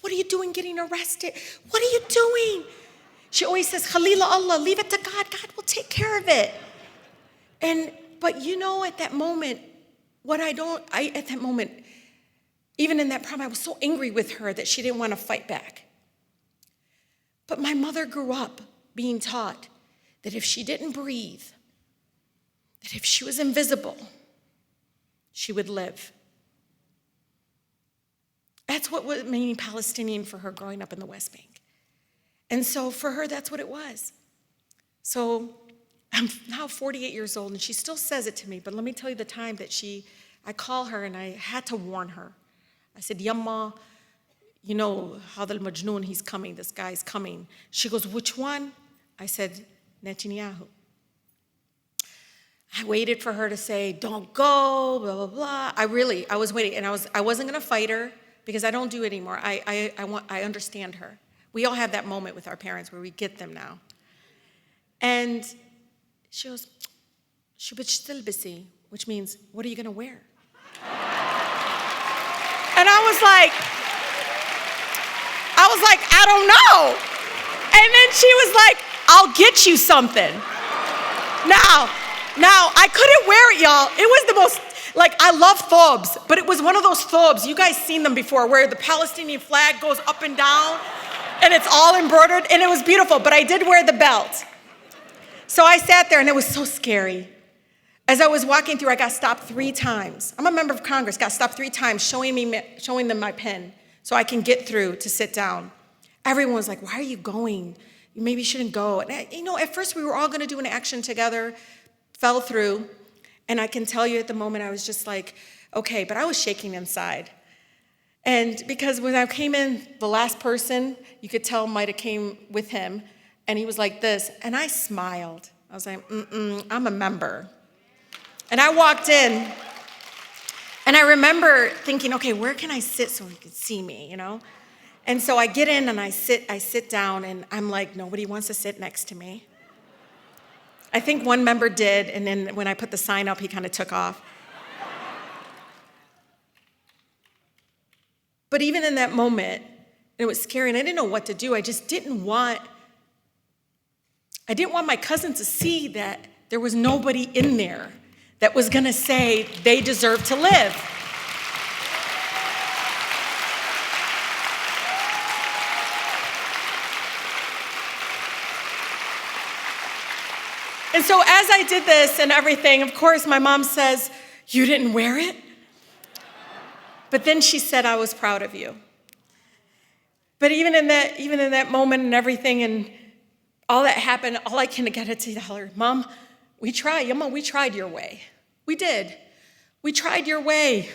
What are you doing getting arrested? What are you doing? She always says, Khalila Allah, leave it to God. God will take care of it. But at that moment, even in that prom, I was so angry with her that she didn't want to fight back. But my mother grew up being taught that if she didn't breathe, that if she was invisible, she would live. That's what was meaning Palestinian for her growing up in the West Bank. And so for her, that's what it was. So I'm now 48 years old, and she still says it to me, but let me tell you the time that I call her, and I had to warn her. I said, Yamma, you know, Hadal Majnoon, he's coming, this guy's coming. She goes, which one? I said, Netanyahu. I waited for her to say, don't go, blah, blah, blah. I was waiting, and I wasn't gonna fight her because I don't do it anymore. I understand her. We all have that moment with our parents where we get them now. And she goes, "Shu b'tshtilbisi," which means, what are you gonna wear? And I was like, I don't know. And then she was like, I'll get you something. Now, I couldn't wear it, y'all. It was the most, I love thobes, but it was one of those thobes, you guys seen them before, where the Palestinian flag goes up and down, and it's all embroidered, and it was beautiful, but I did wear the belt. So I sat there, and it was so scary. As I was walking through, I got stopped 3 times. I'm a member of Congress, got stopped 3 times, showing them my pen so I can get through to sit down. Everyone was like, why are you going? You maybe shouldn't go. And at first we were all gonna do an action together, fell through, and I can tell you at the moment I was just like, okay, but I was shaking inside. And because when I came in, the last person, you could tell might have came with him, and he was like this, and I smiled. I was like, I'm a member. And I walked in, and I remember thinking, okay, where can I sit so he can see me, And so I get in and I sit down, and I'm like, nobody wants to sit next to me. I think one member did, and then when I put the sign up, he kind of took off. But even in that moment, it was scary, and I didn't know what to do. I just didn't want my cousin to see that there was nobody in there that was gonna say they deserve to live. And so as I did this and everything, of course, my mom says, you didn't wear it? But then she said, I was proud of you. But even in that moment and everything and all that happened, all I can get to tell her, Mom, we tried, Yama, we tried your way. We did. We tried your way.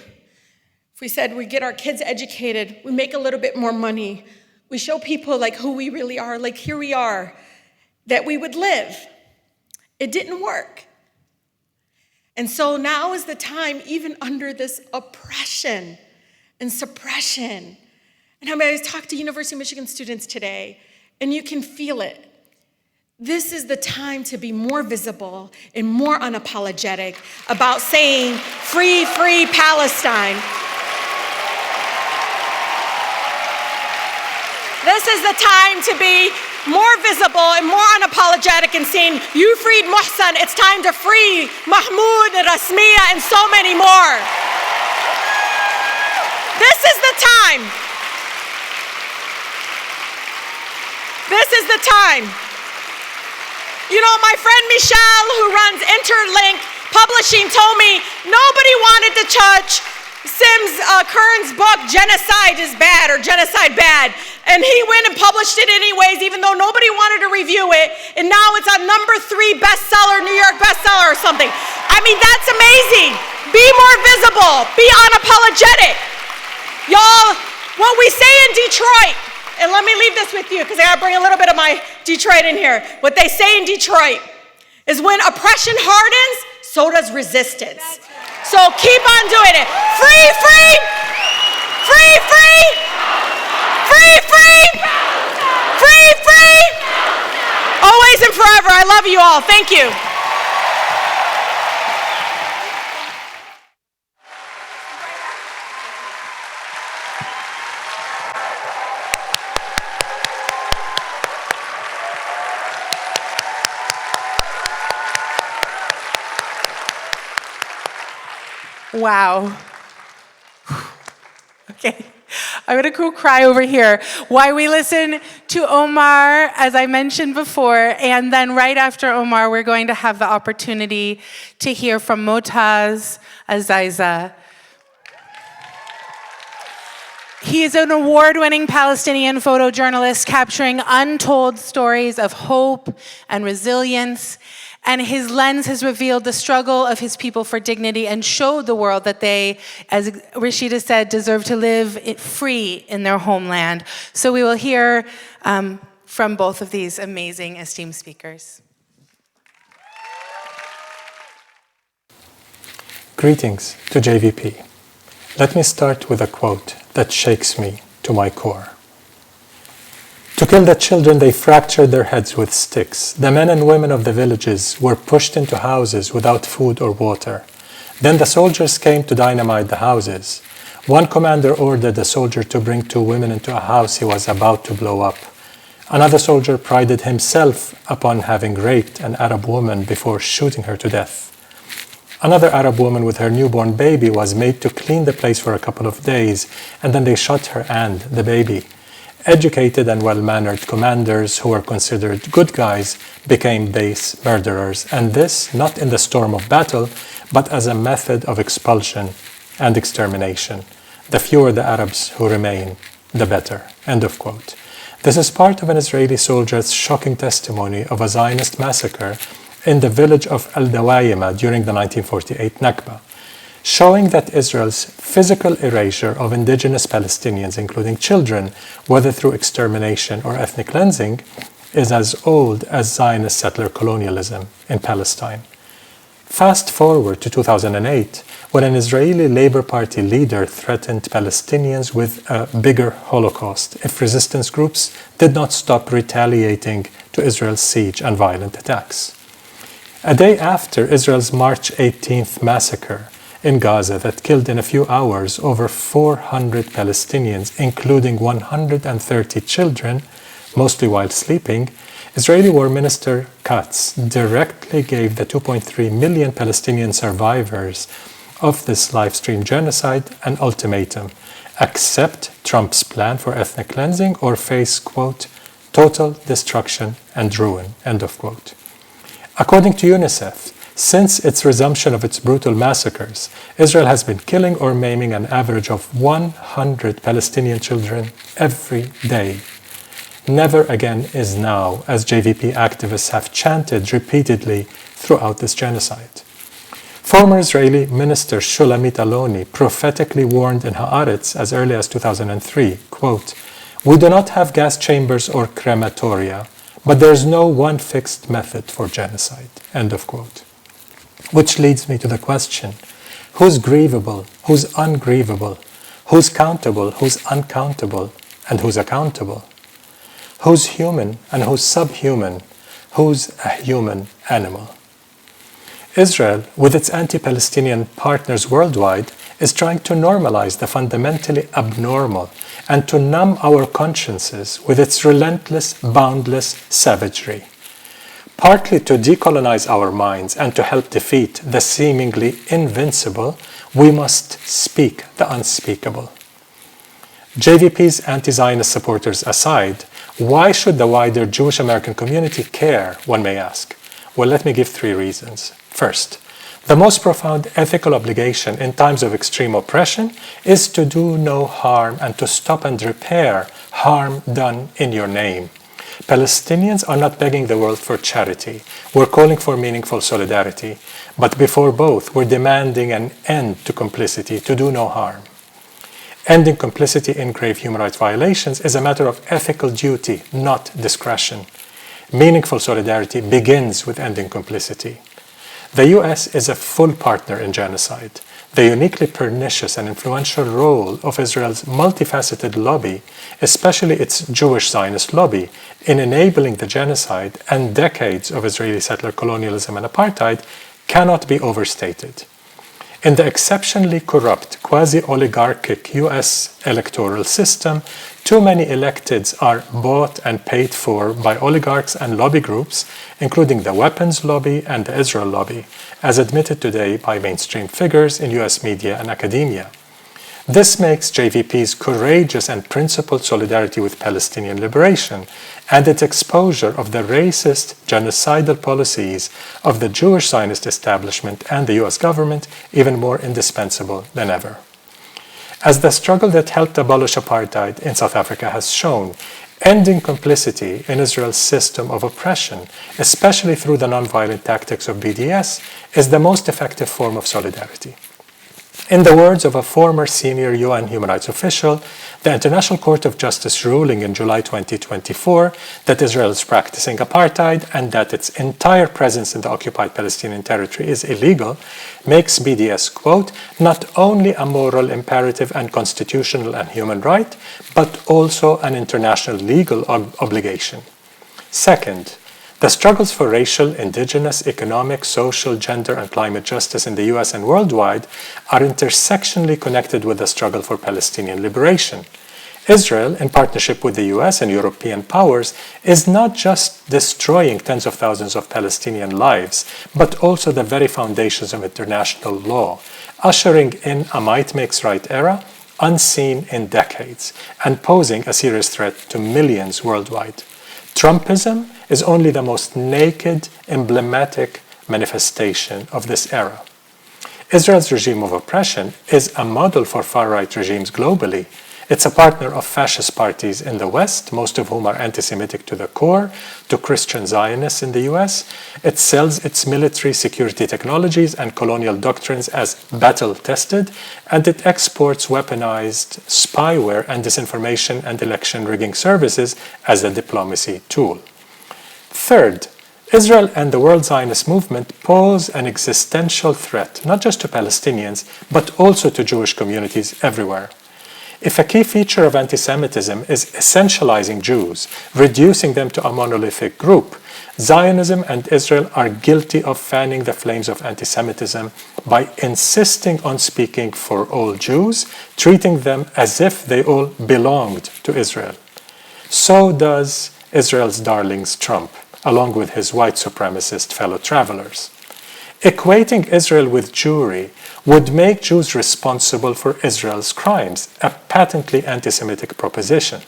If we said we get our kids educated, we make a little bit more money, we show people who we really are, here we are, that we would live. It didn't work. And so now is the time, even under this oppression and suppression. And I was talking to University of Michigan students today, and you can feel it. this is the time to be more visible and more unapologetic about saying, free, free Palestine. This is the time to be more visible and more unapologetic and saying, you freed Mohsen, it's time to free Mahmoud and Rasmiya and so many more. This is the time. This is the time. You know, my friend Michelle, who runs Interlink Publishing, told me nobody wanted to touch Sims Kern's book, Genocide is Bad, or Genocide Bad. And he went and published it anyways, even though nobody wanted to review it. And now it's a #3 bestseller, New York bestseller or something. I mean, that's amazing. Be more visible. Be unapologetic. Y'all, what we say in Detroit, and let me leave this with you because I gotta bring a little bit of my Detroit in here. What they say in Detroit is when oppression hardens, so does resistance. So keep on doing it. Free, free, free, free, free, free, free, free. Always and forever. I love you all. Thank you. Wow. Okay. I'm going to go cry over here. While we listen to Omar, as I mentioned before, and then right after Omar, we're going to have the opportunity to hear from Motaz Azaiza. He is an award-winning Palestinian photojournalist capturing untold stories of hope and resilience. And his lens has revealed the struggle of his people for dignity and showed the world that they, as Rashida said, deserve to live free in their homeland. So we will hear from both of these amazing esteemed speakers. Greetings to JVP. Let me start with a quote that shakes me to my core. To kill the children, they fractured their heads with sticks. The men and women of the villages were pushed into houses without food or water. Then the soldiers came to dynamite the houses. One commander ordered a soldier to bring 2 women into a house he was about to blow up. Another soldier prided himself upon having raped an Arab woman before shooting her to death. Another Arab woman with her newborn baby was made to clean the place for a couple of days, and then they shot her and the baby. Educated and well-mannered commanders who were considered good guys became base murderers, and this not in the storm of battle, but as a method of expulsion and extermination. The fewer the Arabs who remain, the better. End of quote. This is part of an Israeli soldier's shocking testimony of a Zionist massacre in the village of Al-Dawayima during the 1948 Nakba, showing that Israel's physical erasure of indigenous Palestinians, including children, whether through extermination or ethnic cleansing, is as old as Zionist settler colonialism in Palestine. Fast forward to 2008, when an Israeli Labour Party leader threatened Palestinians with a bigger Holocaust if resistance groups did not stop retaliating to Israel's siege and violent attacks. A day after Israel's March 18th massacre in Gaza that killed in a few hours over 400 Palestinians, including 130 children, mostly while sleeping, Israeli War Minister Katz directly gave the 2.3 million Palestinian survivors of this live-stream genocide an ultimatum: accept Trump's plan for ethnic cleansing or face, quote, total destruction and ruin, end of quote. According to UNICEF, since its resumption of its brutal massacres, Israel has been killing or maiming an average of 100 Palestinian children every day. Never again is now, as JVP activists have chanted repeatedly throughout this genocide. Former Israeli Minister Shulamit Aloni prophetically warned in Haaretz as early as 2003, quote, "We do not have gas chambers or crematoria, but there's no one fixed method for genocide," end of quote. Which leads me to the question, who's grievable, who's ungrievable, who's countable, who's uncountable, and who's accountable? Who's human and who's subhuman? who's a human animal. Israel, with its anti-Palestinian partners worldwide, is trying to normalize the fundamentally abnormal and to numb our consciences with its relentless, boundless savagery. Partly to decolonize our minds and to help defeat the seemingly invincible, we must speak the unspeakable. JVP's anti-Zionist supporters aside, why should the wider Jewish American community care, one may ask? Well, let me give 3 reasons. First, the most profound ethical obligation in times of extreme oppression is to do no harm and to stop and repair harm done in your name. Palestinians are not begging the world for charity. We're calling for meaningful solidarity. But before both, we're demanding an end to complicity, to do no harm. Ending complicity in grave human rights violations is a matter of ethical duty, not discretion. Meaningful solidarity begins with ending complicity. The US is a full partner in genocide. The uniquely pernicious and influential role of Israel's multifaceted lobby, especially its Jewish Zionist lobby, in enabling the genocide and decades of Israeli settler colonialism and apartheid cannot be overstated. In the exceptionally corrupt, quasi-oligarchic US electoral system, too many electeds are bought and paid for by oligarchs and lobby groups, including the weapons lobby and the Israel lobby, as admitted today by mainstream figures in US media and academia. This makes JVP's courageous and principled solidarity with Palestinian liberation and its exposure of the racist, genocidal policies of the Jewish Zionist establishment and the US government even more indispensable than ever. As the struggle that helped abolish apartheid in South Africa has shown, ending complicity in Israel's system of oppression, especially through the nonviolent tactics of BDS, is the most effective form of solidarity. In the words of a former senior UN human rights official, the International Court of Justice ruling in July 2024 that Israel is practicing apartheid and that its entire presence in the occupied Palestinian territory is illegal makes BDS, quote, not only a moral imperative and constitutional and human right, but also an international legal obligation. Second, the struggles for racial, indigenous, economic, social, gender, and climate justice in the US and worldwide are intersectionally connected with the struggle for Palestinian liberation. Israel, in partnership with the US and European powers, is not just destroying tens of thousands of Palestinian lives, but also the very foundations of international law, ushering in a might makes right era unseen in decades, and posing a serious threat to millions worldwide. Trumpism is only the most naked, emblematic manifestation of this era. Israel's regime of oppression is a model for far-right regimes globally. It's a partner of fascist parties in the West, most of whom are anti-Semitic to the core, to Christian Zionists in the US. It sells its military security technologies and colonial doctrines as battle-tested, and it exports weaponized spyware and disinformation and election rigging services as a diplomacy tool. Third, Israel and the World Zionist movement pose an existential threat, not just to Palestinians, but also to Jewish communities everywhere. If a key feature of anti-Semitism is essentializing Jews, reducing them to a monolithic group, Zionism and Israel are guilty of fanning the flames of anti-Semitism by insisting on speaking for all Jews, treating them as if they all belonged to Israel. So does Israel's darlings Trump, along with his white supremacist fellow travelers. Equating Israel with Jewry would make Jews responsible for Israel's crimes, a patently anti-Semitic proposition.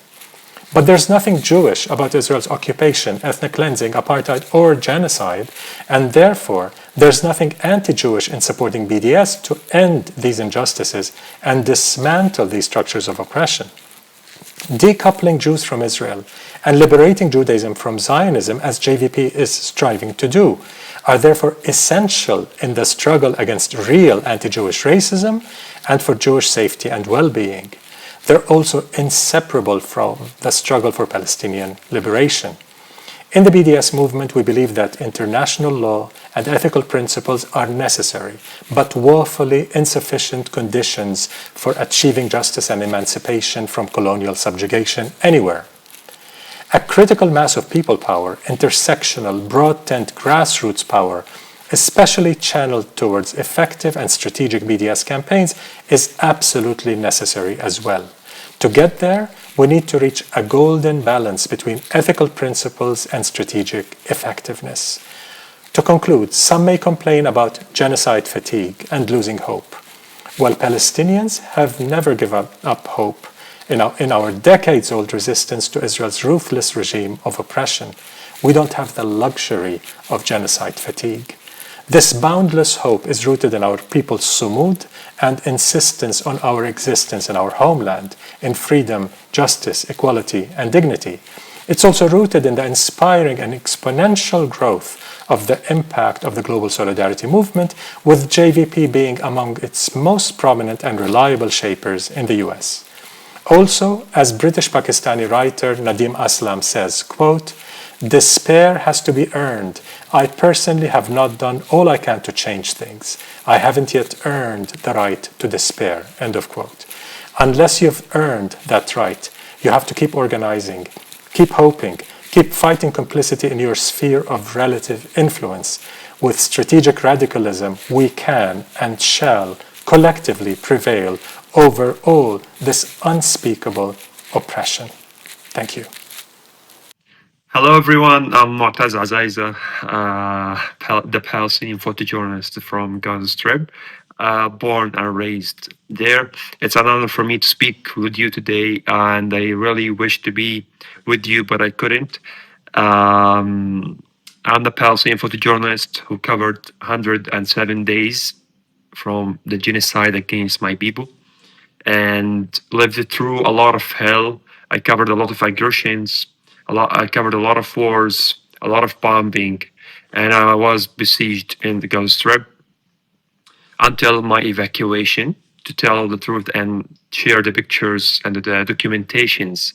But there's nothing Jewish about Israel's occupation, ethnic cleansing, apartheid, or genocide, and therefore there's nothing anti-Jewish in supporting BDS to end these injustices and dismantle these structures of oppression. Decoupling Jews from Israel and liberating Judaism from Zionism, as JVP is striving to do, are therefore essential in the struggle against real anti-Jewish racism and for Jewish safety and well-being. They're also inseparable from the struggle for Palestinian liberation. In the BDS movement, we believe that international law and ethical principles are necessary, but woefully insufficient conditions for achieving justice and emancipation from colonial subjugation anywhere. A critical mass of people power, intersectional, broad-tent grassroots power, especially channeled towards effective and strategic BDS campaigns, is absolutely necessary as well. To get there, we need to reach a golden balance between ethical principles and strategic effectiveness. To conclude, some may complain about genocide fatigue and losing hope. While Palestinians have never given up hope in our decades-old resistance to Israel's ruthless regime of oppression, we don't have the luxury of genocide fatigue. This boundless hope is rooted in our people's sumud and insistence on our existence in our homeland, in freedom, justice, equality, and dignity. It's also rooted in the inspiring and exponential growth of the impact of the global solidarity movement, with JVP being among its most prominent and reliable shapers in the US. Also, as British Pakistani writer Nadim Aslam says, quote, "Despair has to be earned. I personally have not done all I can to change things. I haven't yet earned the right to despair," end of quote. Unless you've earned that right, you have to keep organizing, keep hoping, keep fighting complicity in your sphere of relative influence. With strategic radicalism, we can and shall collectively prevail over all this unspeakable oppression. Thank you. Hello, everyone. I'm Motaz Azaiza, the Palestinian photojournalist from Gaza Strip, born and raised there. It's an honor for me to speak with you today, and I really wish to be with you, but I couldn't. I'm the Palestinian photojournalist who covered 107 days from the genocide against my people and lived through a lot of hell. I covered a lot of aggressions. I covered a lot of wars, a lot of bombing, and I was besieged in the Gaza Strip until my evacuation, to tell the truth and share the pictures and the documentations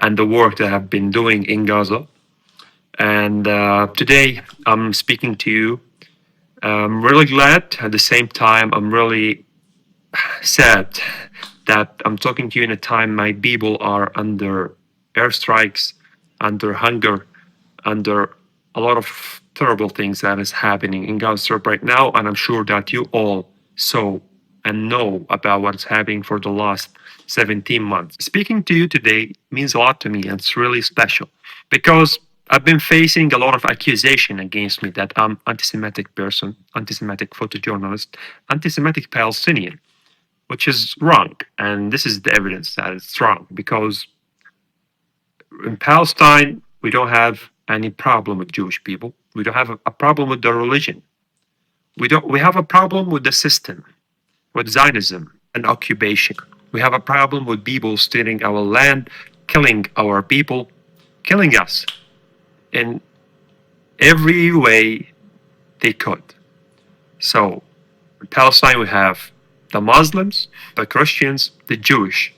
and the work that I've been doing in Gaza. And today I'm speaking to you. I'm really glad. At the same time, I'm really sad that I'm talking to you in a time my people are under airstrikes, under hunger, under a lot of terrible things that is happening in Gaza Strip right now. And I'm sure that you all saw and know about what's happening for the last 17 months. Speaking to you today means a lot to me, and it's really special because I've been facing a lot of accusation against me that I'm anti-Semitic person, anti-Semitic photojournalist, anti-Semitic Palestinian, which is wrong. And this is the evidence that it's wrong, because in Palestine, we don't have any problem with Jewish people. We don't have a problem with their religion. We have a problem with the system, with Zionism and occupation. We have a problem with people stealing our land, killing our people, killing us in every way they could. So in Palestine, we have the Muslims, the Christians, the Jewish.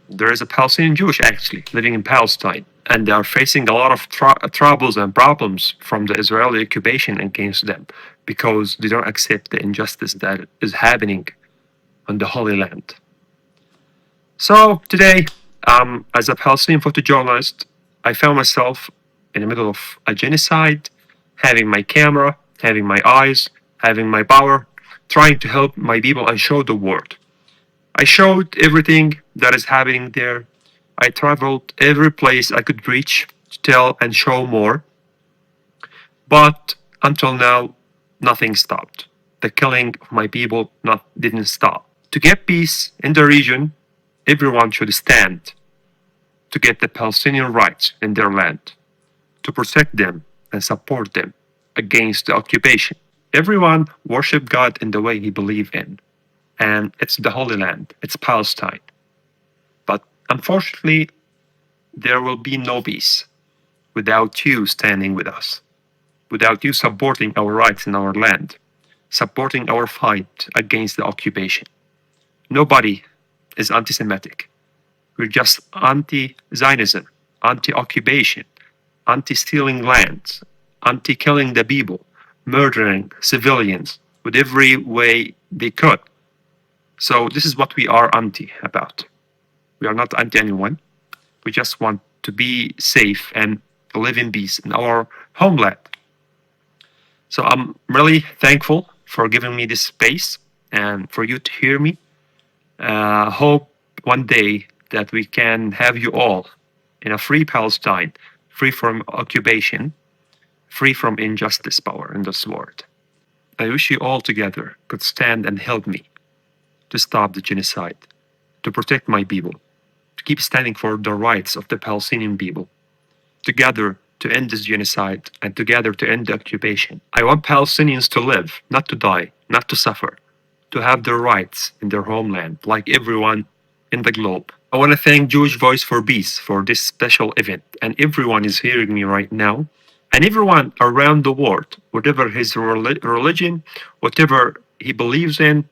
There is a Palestinian Jewish actually living in Palestine, and they are facing a lot of troubles and problems from the Israeli occupation against them because they don't accept the injustice that is happening on the Holy Land. So today, as a Palestinian photojournalist, I found myself in the middle of a genocide, having my camera, having my eyes, having my power, trying to help my people and show the world. I showed everything that is happening there. I traveled every place I could reach to tell and show more. But until now, nothing stopped. The killing of my people didn't stop. To get peace in the region, everyone should stand to get the Palestinian rights in their land, to protect them and support them against the occupation. Everyone worship God in the way he believes in. And it's the Holy Land, it's Palestine. But unfortunately, there will be no peace without you standing with us, without you supporting our rights in our land, supporting our fight against the occupation. Nobody is anti-Semitic. We're just anti-Zionism, anti-occupation, anti-stealing land, anti-killing the people, murdering civilians with every way they could. So this is what we are anti about. We are not anti anyone. We just want to be safe and live in peace in our homeland. So I'm really thankful for giving me this space and for you to hear me. Hope one day that we can have you all in a free Palestine, free from occupation, free from injustice power in this world. I wish you all together could stand and help me to stop the genocide, to protect my people, to keep standing for the rights of the Palestinian people, together to end this genocide and together to end the occupation. I want Palestinians to live, not to die, not to suffer, to have their rights in their homeland, like everyone in the globe. I want to thank Jewish Voice for Peace for this special event, and everyone is hearing me right now, and everyone around the world, whatever his religion, whatever he believes in,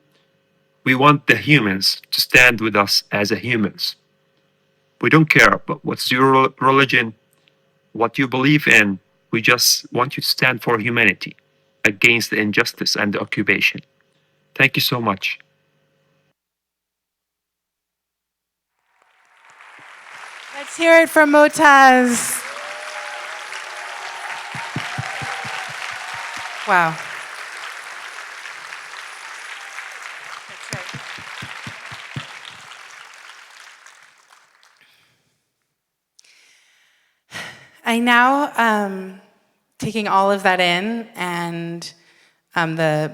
we want the humans to stand with us as humans. We don't care about what's your religion, what you believe in. We just want you to stand for humanity against the injustice and the occupation. Thank you so much. Let's hear it from Motaz. Wow. I now, taking all of that in and the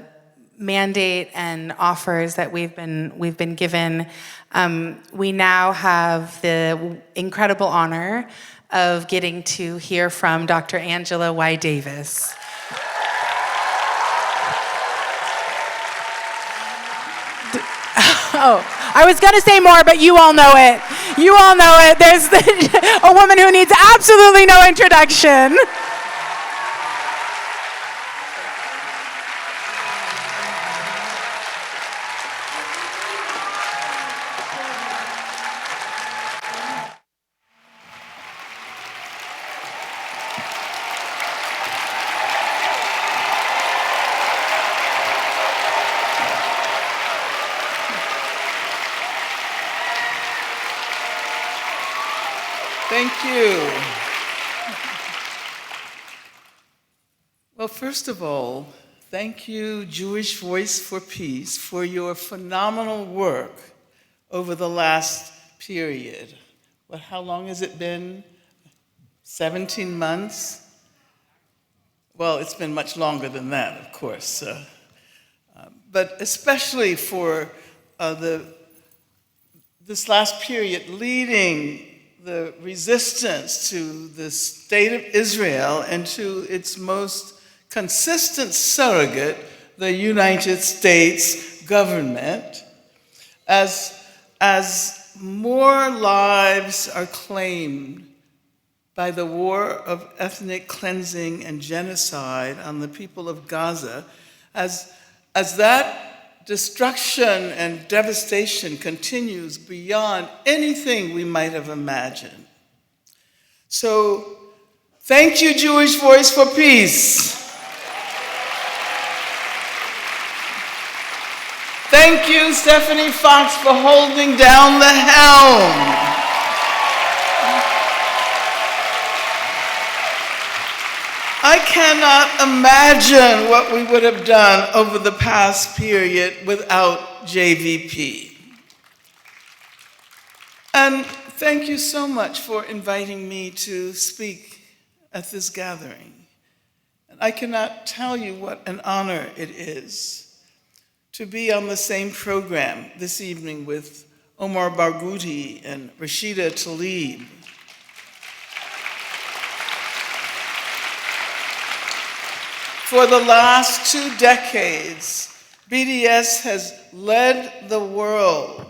mandate and offers that we've been given, we now have the incredible honor of getting to hear from Dr. Angela Y. Davis. Oh, I was gonna say more, but you all know it. You all know it. There's a woman who needs absolutely no introduction. Thank you. Well, first of all, thank you, Jewish Voice for Peace, for your phenomenal work over the last period. Well, how long has it been? 17 months? Well, it's been much longer than that, of course. But especially for this last period leading the resistance to the state of Israel and to its most consistent surrogate, the United States government, as more lives are claimed by the war of ethnic cleansing and genocide on the people of Gaza, as that destruction and devastation continues beyond anything we might have imagined. So, thank you, Jewish Voice for Peace. Thank you, Stefanie Fox, for holding down the helm. I cannot imagine what we would have done over the past period without JVP. And thank you so much for inviting me to speak at this gathering. And I cannot tell you what an honor it is to be on the same program this evening with Omar Barghouti and Rashida Tlaib. For the last 2 decades, BDS has led the world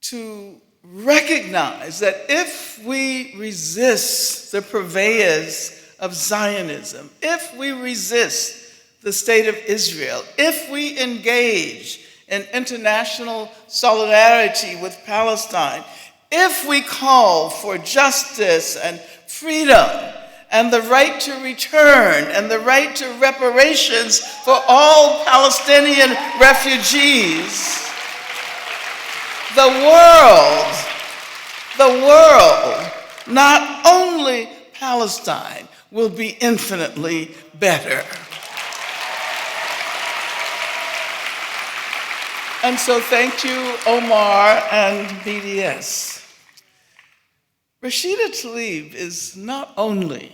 to recognize that if we resist the purveyors of Zionism, if we resist the state of Israel, if we engage in international solidarity with Palestine, if we call for justice and freedom, and the right to return, and the right to reparations for all Palestinian refugees, the world not only Palestine will be infinitely better. And so thank you, Omar and BDS. Rashida Tlaib is not only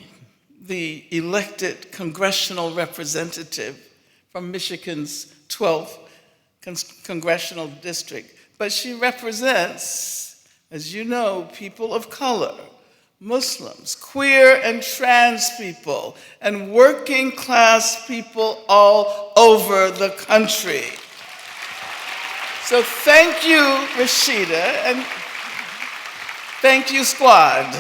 the elected congressional representative from Michigan's 12th congressional district, but she represents, as you know, people of color, Muslims, queer and trans people, and working class people all over the country. So thank you, Rashida, and thank you, squad.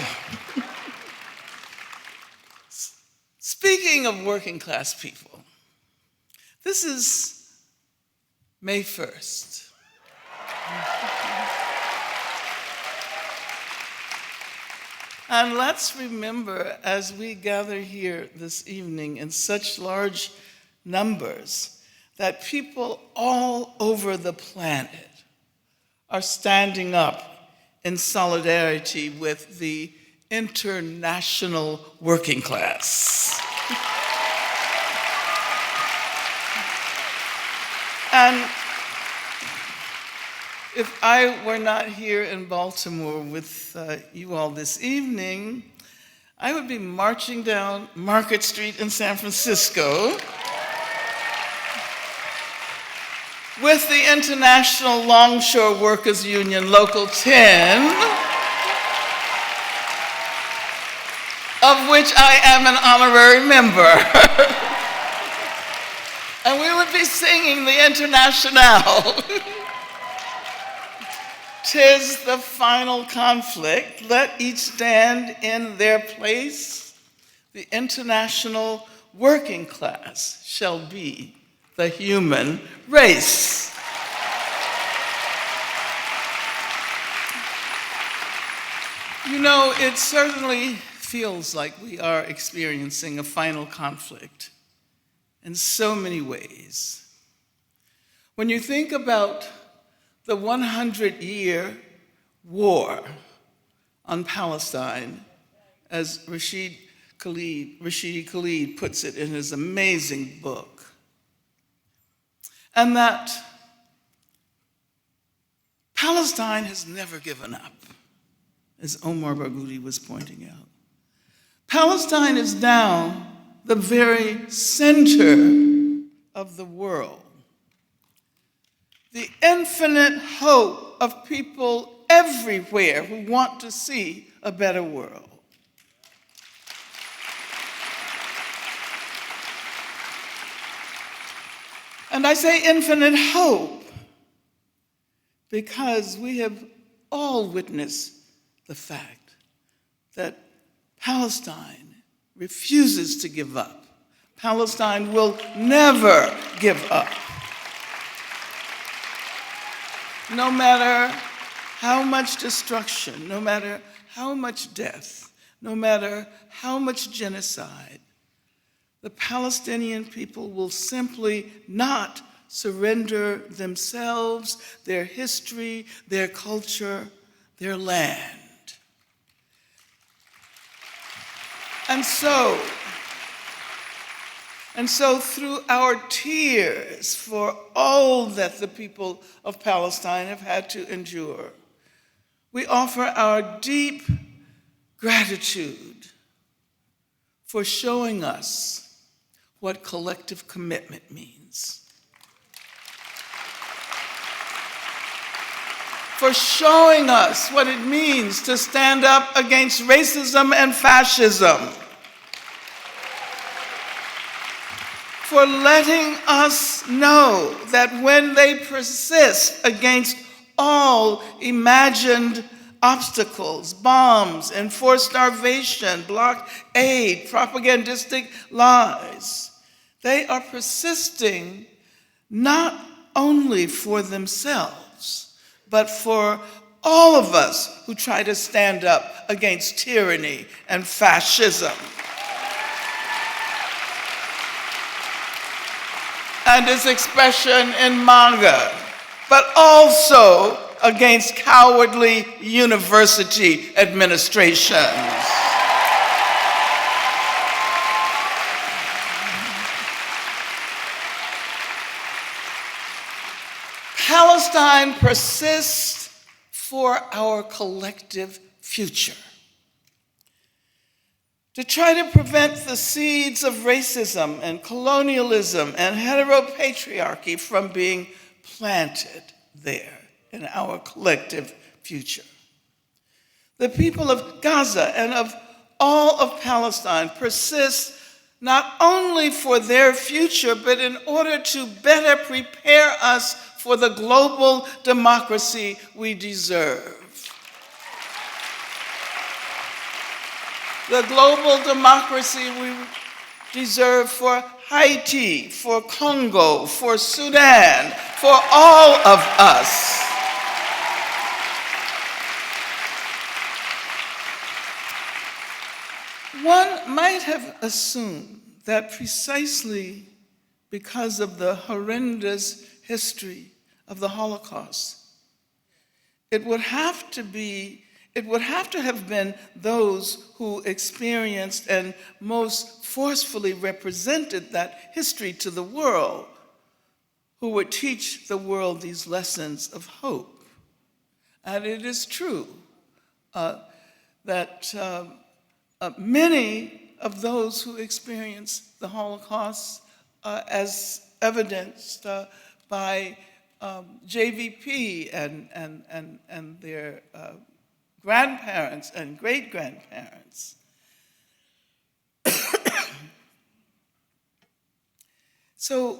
Speaking of working class people, this is May 1st. And let's remember, as we gather here this evening in such large numbers, that people all over the planet are standing up in solidarity with the international working class. And if I were not here in Baltimore with you all this evening, I would be marching down Market Street in San Francisco with the International Longshore Workers Union Local 10, of which I am an honorary member. And we would be singing the Internationale. 'Tis the final conflict, let each stand in their place. The international working class shall be the human race. You know, it certainly feels like we are experiencing a final conflict in so many ways. When you think about the 100-year war on Palestine, as Rashida Tlaib puts it in his amazing book, and that Palestine has never given up, as Omar Barghouti was pointing out. Palestine is now the very center of the world. The infinite hope of people everywhere who want to see a better world. And I say infinite hope because we have all witnessed the fact that Palestine refuses to give up. Palestine will never give up. No matter how much destruction, no matter how much death, no matter how much genocide, the Palestinian people will simply not surrender themselves, their history, their culture, their land. And so through our tears for all that the people of Palestine have had to endure, we offer our deep gratitude for showing us what collective commitment means. For showing us what it means to stand up against racism and fascism. For letting us know that when they persist against all imagined obstacles, bombs, enforced starvation, blockade, propagandistic lies, they are persisting not only for themselves, but for all of us who try to stand up against tyranny and fascism. And its expression in manga, but also against cowardly university administrations. Palestine persists for our collective future. To try to prevent the seeds of racism and colonialism and heteropatriarchy from being planted there in our collective future. The people of Gaza and of all of Palestine persist not only for their future, but in order to better prepare us for the global democracy we deserve. The global democracy we deserve for Haiti, for Congo, for Sudan, for all of us. One might have assumed that precisely because of the horrendous history of the Holocaust, it would have to have been those who experienced and most forcefully represented that history to the world who would teach the world these lessons of hope. And it is true that many of those who experienced the Holocaust, as evidenced by JVP and their grandparents and great-grandparents. So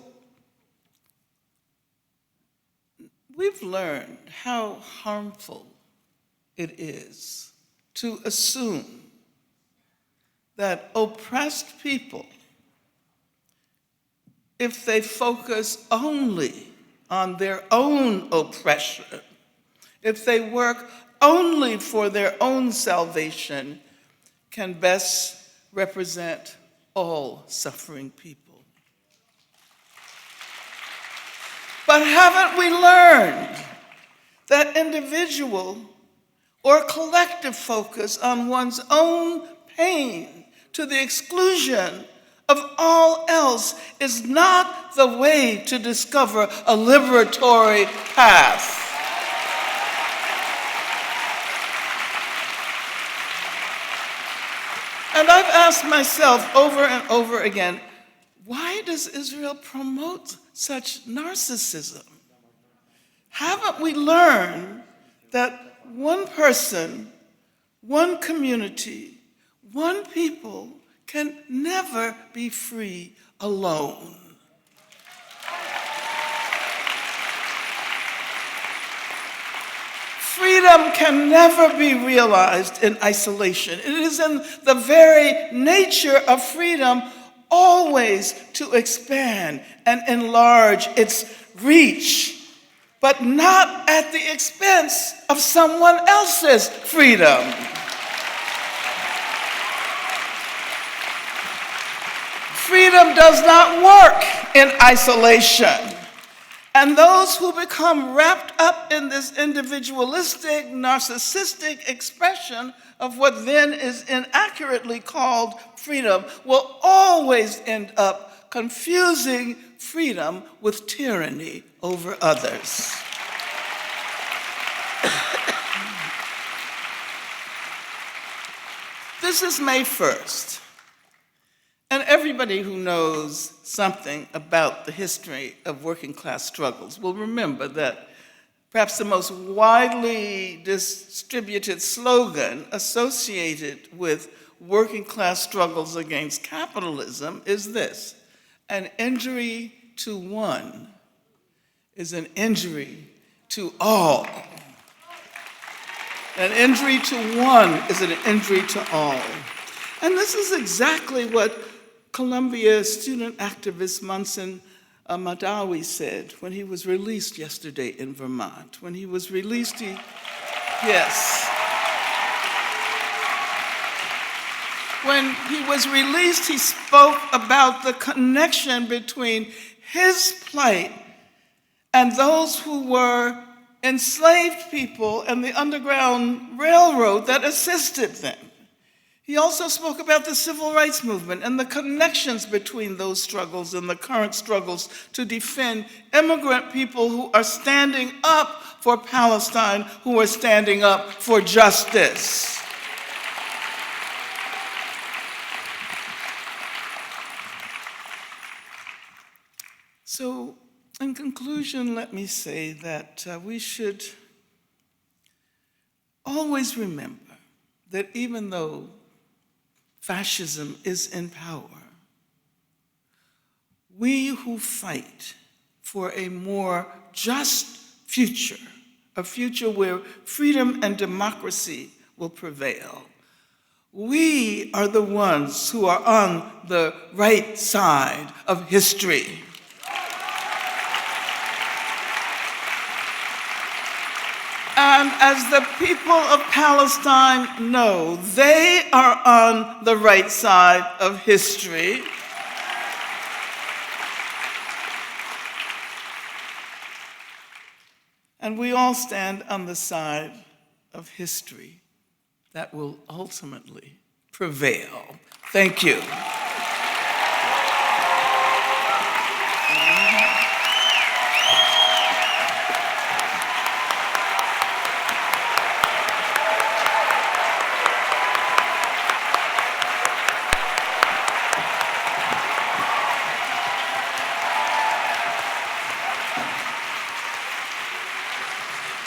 we've learned how harmful it is to assume that oppressed people, if they focus only on their own oppression, if they work only for their own salvation, can best represent all suffering people. But haven't we learned that individual or collective focus on one's own pain to the exclusion of all else is not the way to discover a liberatory path? And I've asked myself over and over again, why does Israel promote such narcissism? Haven't we learned that one person, one community, one people can never be free alone? Freedom can never be realized in isolation. It is in the very nature of freedom always to expand and enlarge its reach, but not at the expense of someone else's freedom. Freedom does not work in isolation. And those who become wrapped up in this individualistic, narcissistic expression of what then is inaccurately called freedom will always end up confusing freedom with tyranny over others. This is May 1st. And everybody who knows something about the history of working class struggles will remember that perhaps the most widely distributed slogan associated with working class struggles against capitalism is this: an injury to one is an injury to all. An injury to one is an injury to all. And this is exactly what Columbia student activist Monson Madawi said when he was released yesterday in Vermont. When he was released, he spoke about the connection between his plight and those who were enslaved people and the Underground Railroad that assisted them. He also spoke about the civil rights movement and the connections between those struggles and the current struggles to defend immigrant people who are standing up for Palestine, who are standing up for justice. So, in conclusion, let me say that we should always remember that even though fascism is in power, we who fight for a more just future, a future where freedom and democracy will prevail, we are the ones who are on the right side of history. And as the people of Palestine know, they are on the right side of history. And we all stand on the side of history that will ultimately prevail. Thank you.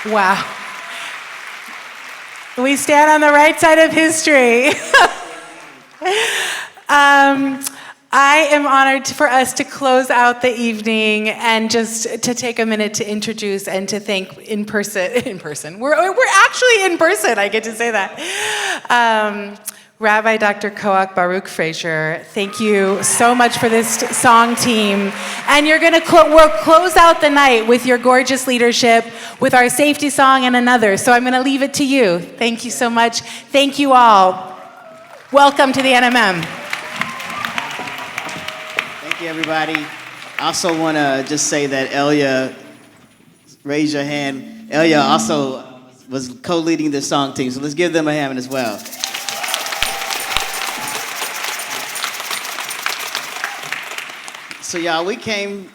Wow. We stand on the right side of history. I am honored for us to close out the evening and just to take a minute to introduce and to thank in person. We're actually in person, I get to say that. Rabbi Dr. Koach Baruch Frazier, thank you so much for this song team. And you're gonna we'll close out the night with your gorgeous leadership, with our safety song and another. So I'm gonna leave it to you. Thank you so much. Thank you all. Welcome to the NMM. Thank you, everybody. I also wanna just say that Elia, raise your hand. Elia also was co-leading the song team, so let's give them a hand as well. So y'all, we came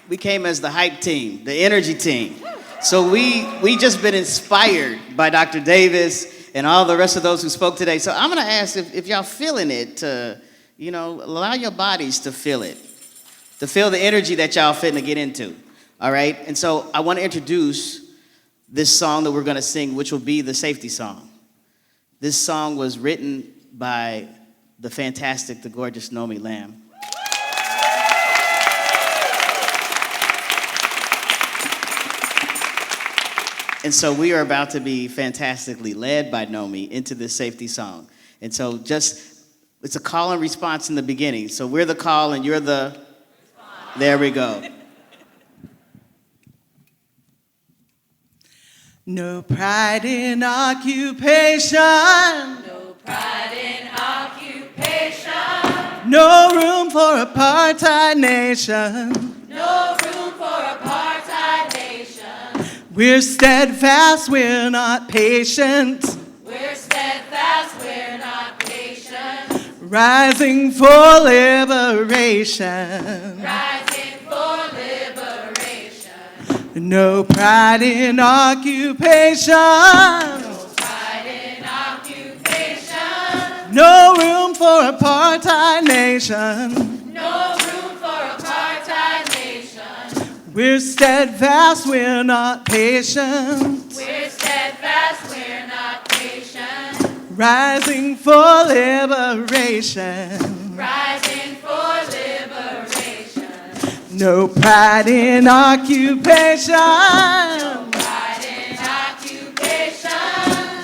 as the hype team, the energy team. So we just been inspired by Dr. Davis and all the rest of those who spoke today. So I'm gonna ask if y'all feeling it, to, allow your bodies to feel it, to feel the energy that y'all fitting to get into, all right? And so I wanna introduce this song that we're gonna sing, which will be the safety song. This song was written by the fantastic, the gorgeous Nomi Lamb. And so we are about to be fantastically led by Nomi into this safety song. And so it's a call and response in the beginning. So we're the call and you're the response. There we go. No pride in occupation. No pride in occupation. No room for apartheid nation. No room for apartheid nation. We're steadfast, we're not patient. We're steadfast, we're not patient. Rising for liberation. Rising for liberation. No pride in occupation. No pride in occupation. No room for apartheid nation. No room for apartheid nation. We're steadfast, we're not patient. We're steadfast, we're not patient. Rising for liberation. Rising for liberation. No pride in occupation. No pride in occupation.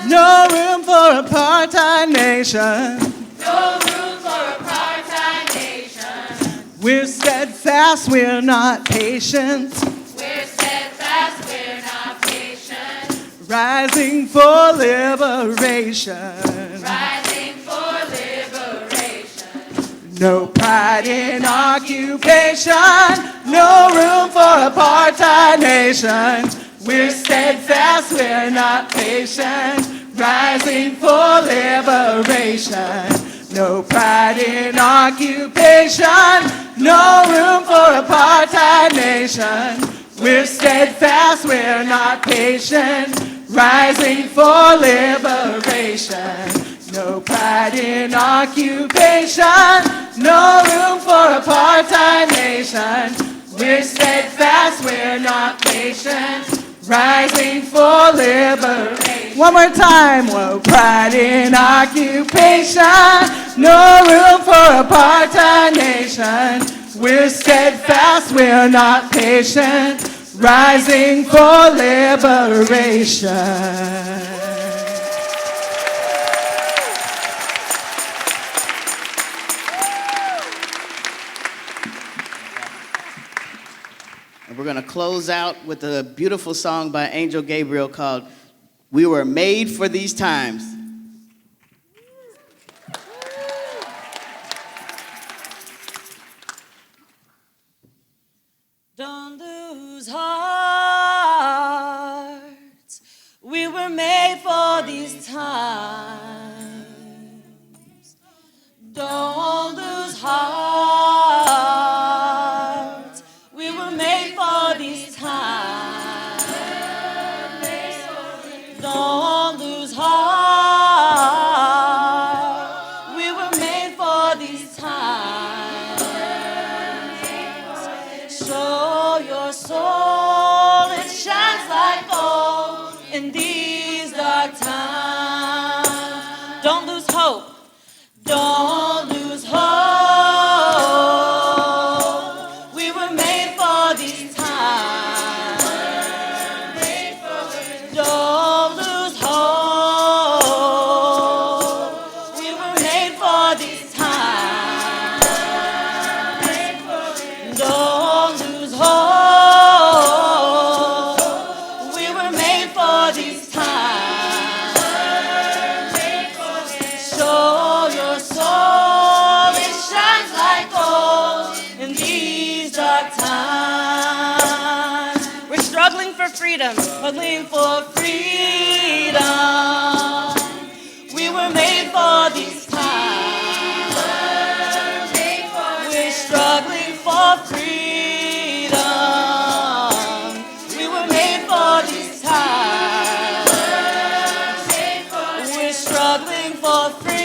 No room for apartheid nation. No room for apartheid nation. We're steadfast, we're not patient. We're steadfast, we're not patient. Rising for liberation. Rising for liberation. No pride in occupation. No room for apartheid nation. We're steadfast, we're not patient, rising for liberation. No pride in occupation, no room for apartheid nation. We're steadfast, we're not patient, rising for liberation. No pride in occupation, no room for apartheid nation. We're steadfast, we're not patient, rising for liberation. One more time. Well, pride in occupation, no room for apartheid nation. We're steadfast, we're not patient, rising for liberation. And we're going to close out with a beautiful song by Angel Gabriel called We Were Made for These Times. Don't lose heart. We were made for these times. Don't lose heart. We were made for these times. Don't lose heart. We were made for these times. Show your soul, it shines like gold in these dark times. Don't lose hope. Don't lose hope. We were made for these times. Don't lose hope. We were made for these times. Don't lose hope. We were made for these times. Show your soul, it shines like gold in these dark times. We're struggling for freedom, struggling for freedom. We were made for these times. We're struggling for freedom. We were made for these times. We're struggling for freedom.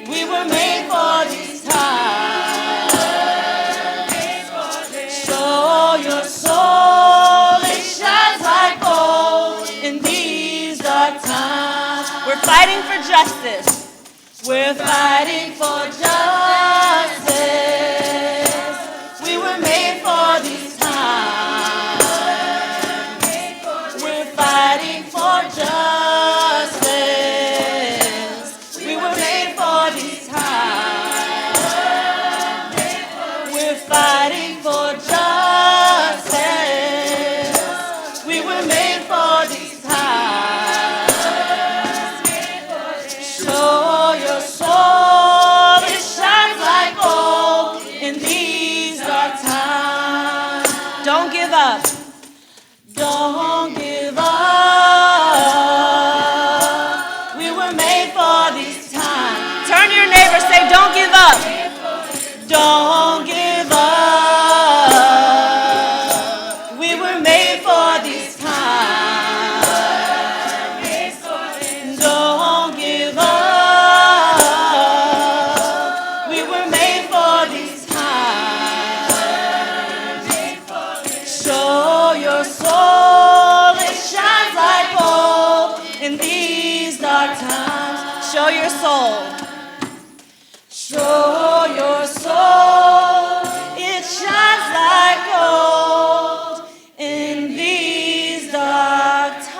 We were made for these times. Show your soul, it shines like gold in these dark times. We're fighting for justice. We're fighting for justice. We were made for these times. We're fighting for justice. We were made for these times. We're fighting for justice. We were made for these times. Show your soul, it shines like gold in these dark times. Don't give up. Don't give up. We were made for these times. Turn to your neighbor, say, don't give up. Don't give up. We were made for these times. Don't give up. We were made for these times. Show your soul, it shines like gold in these dark times. Show your soul. Show your soul, it shines like gold in these dark times.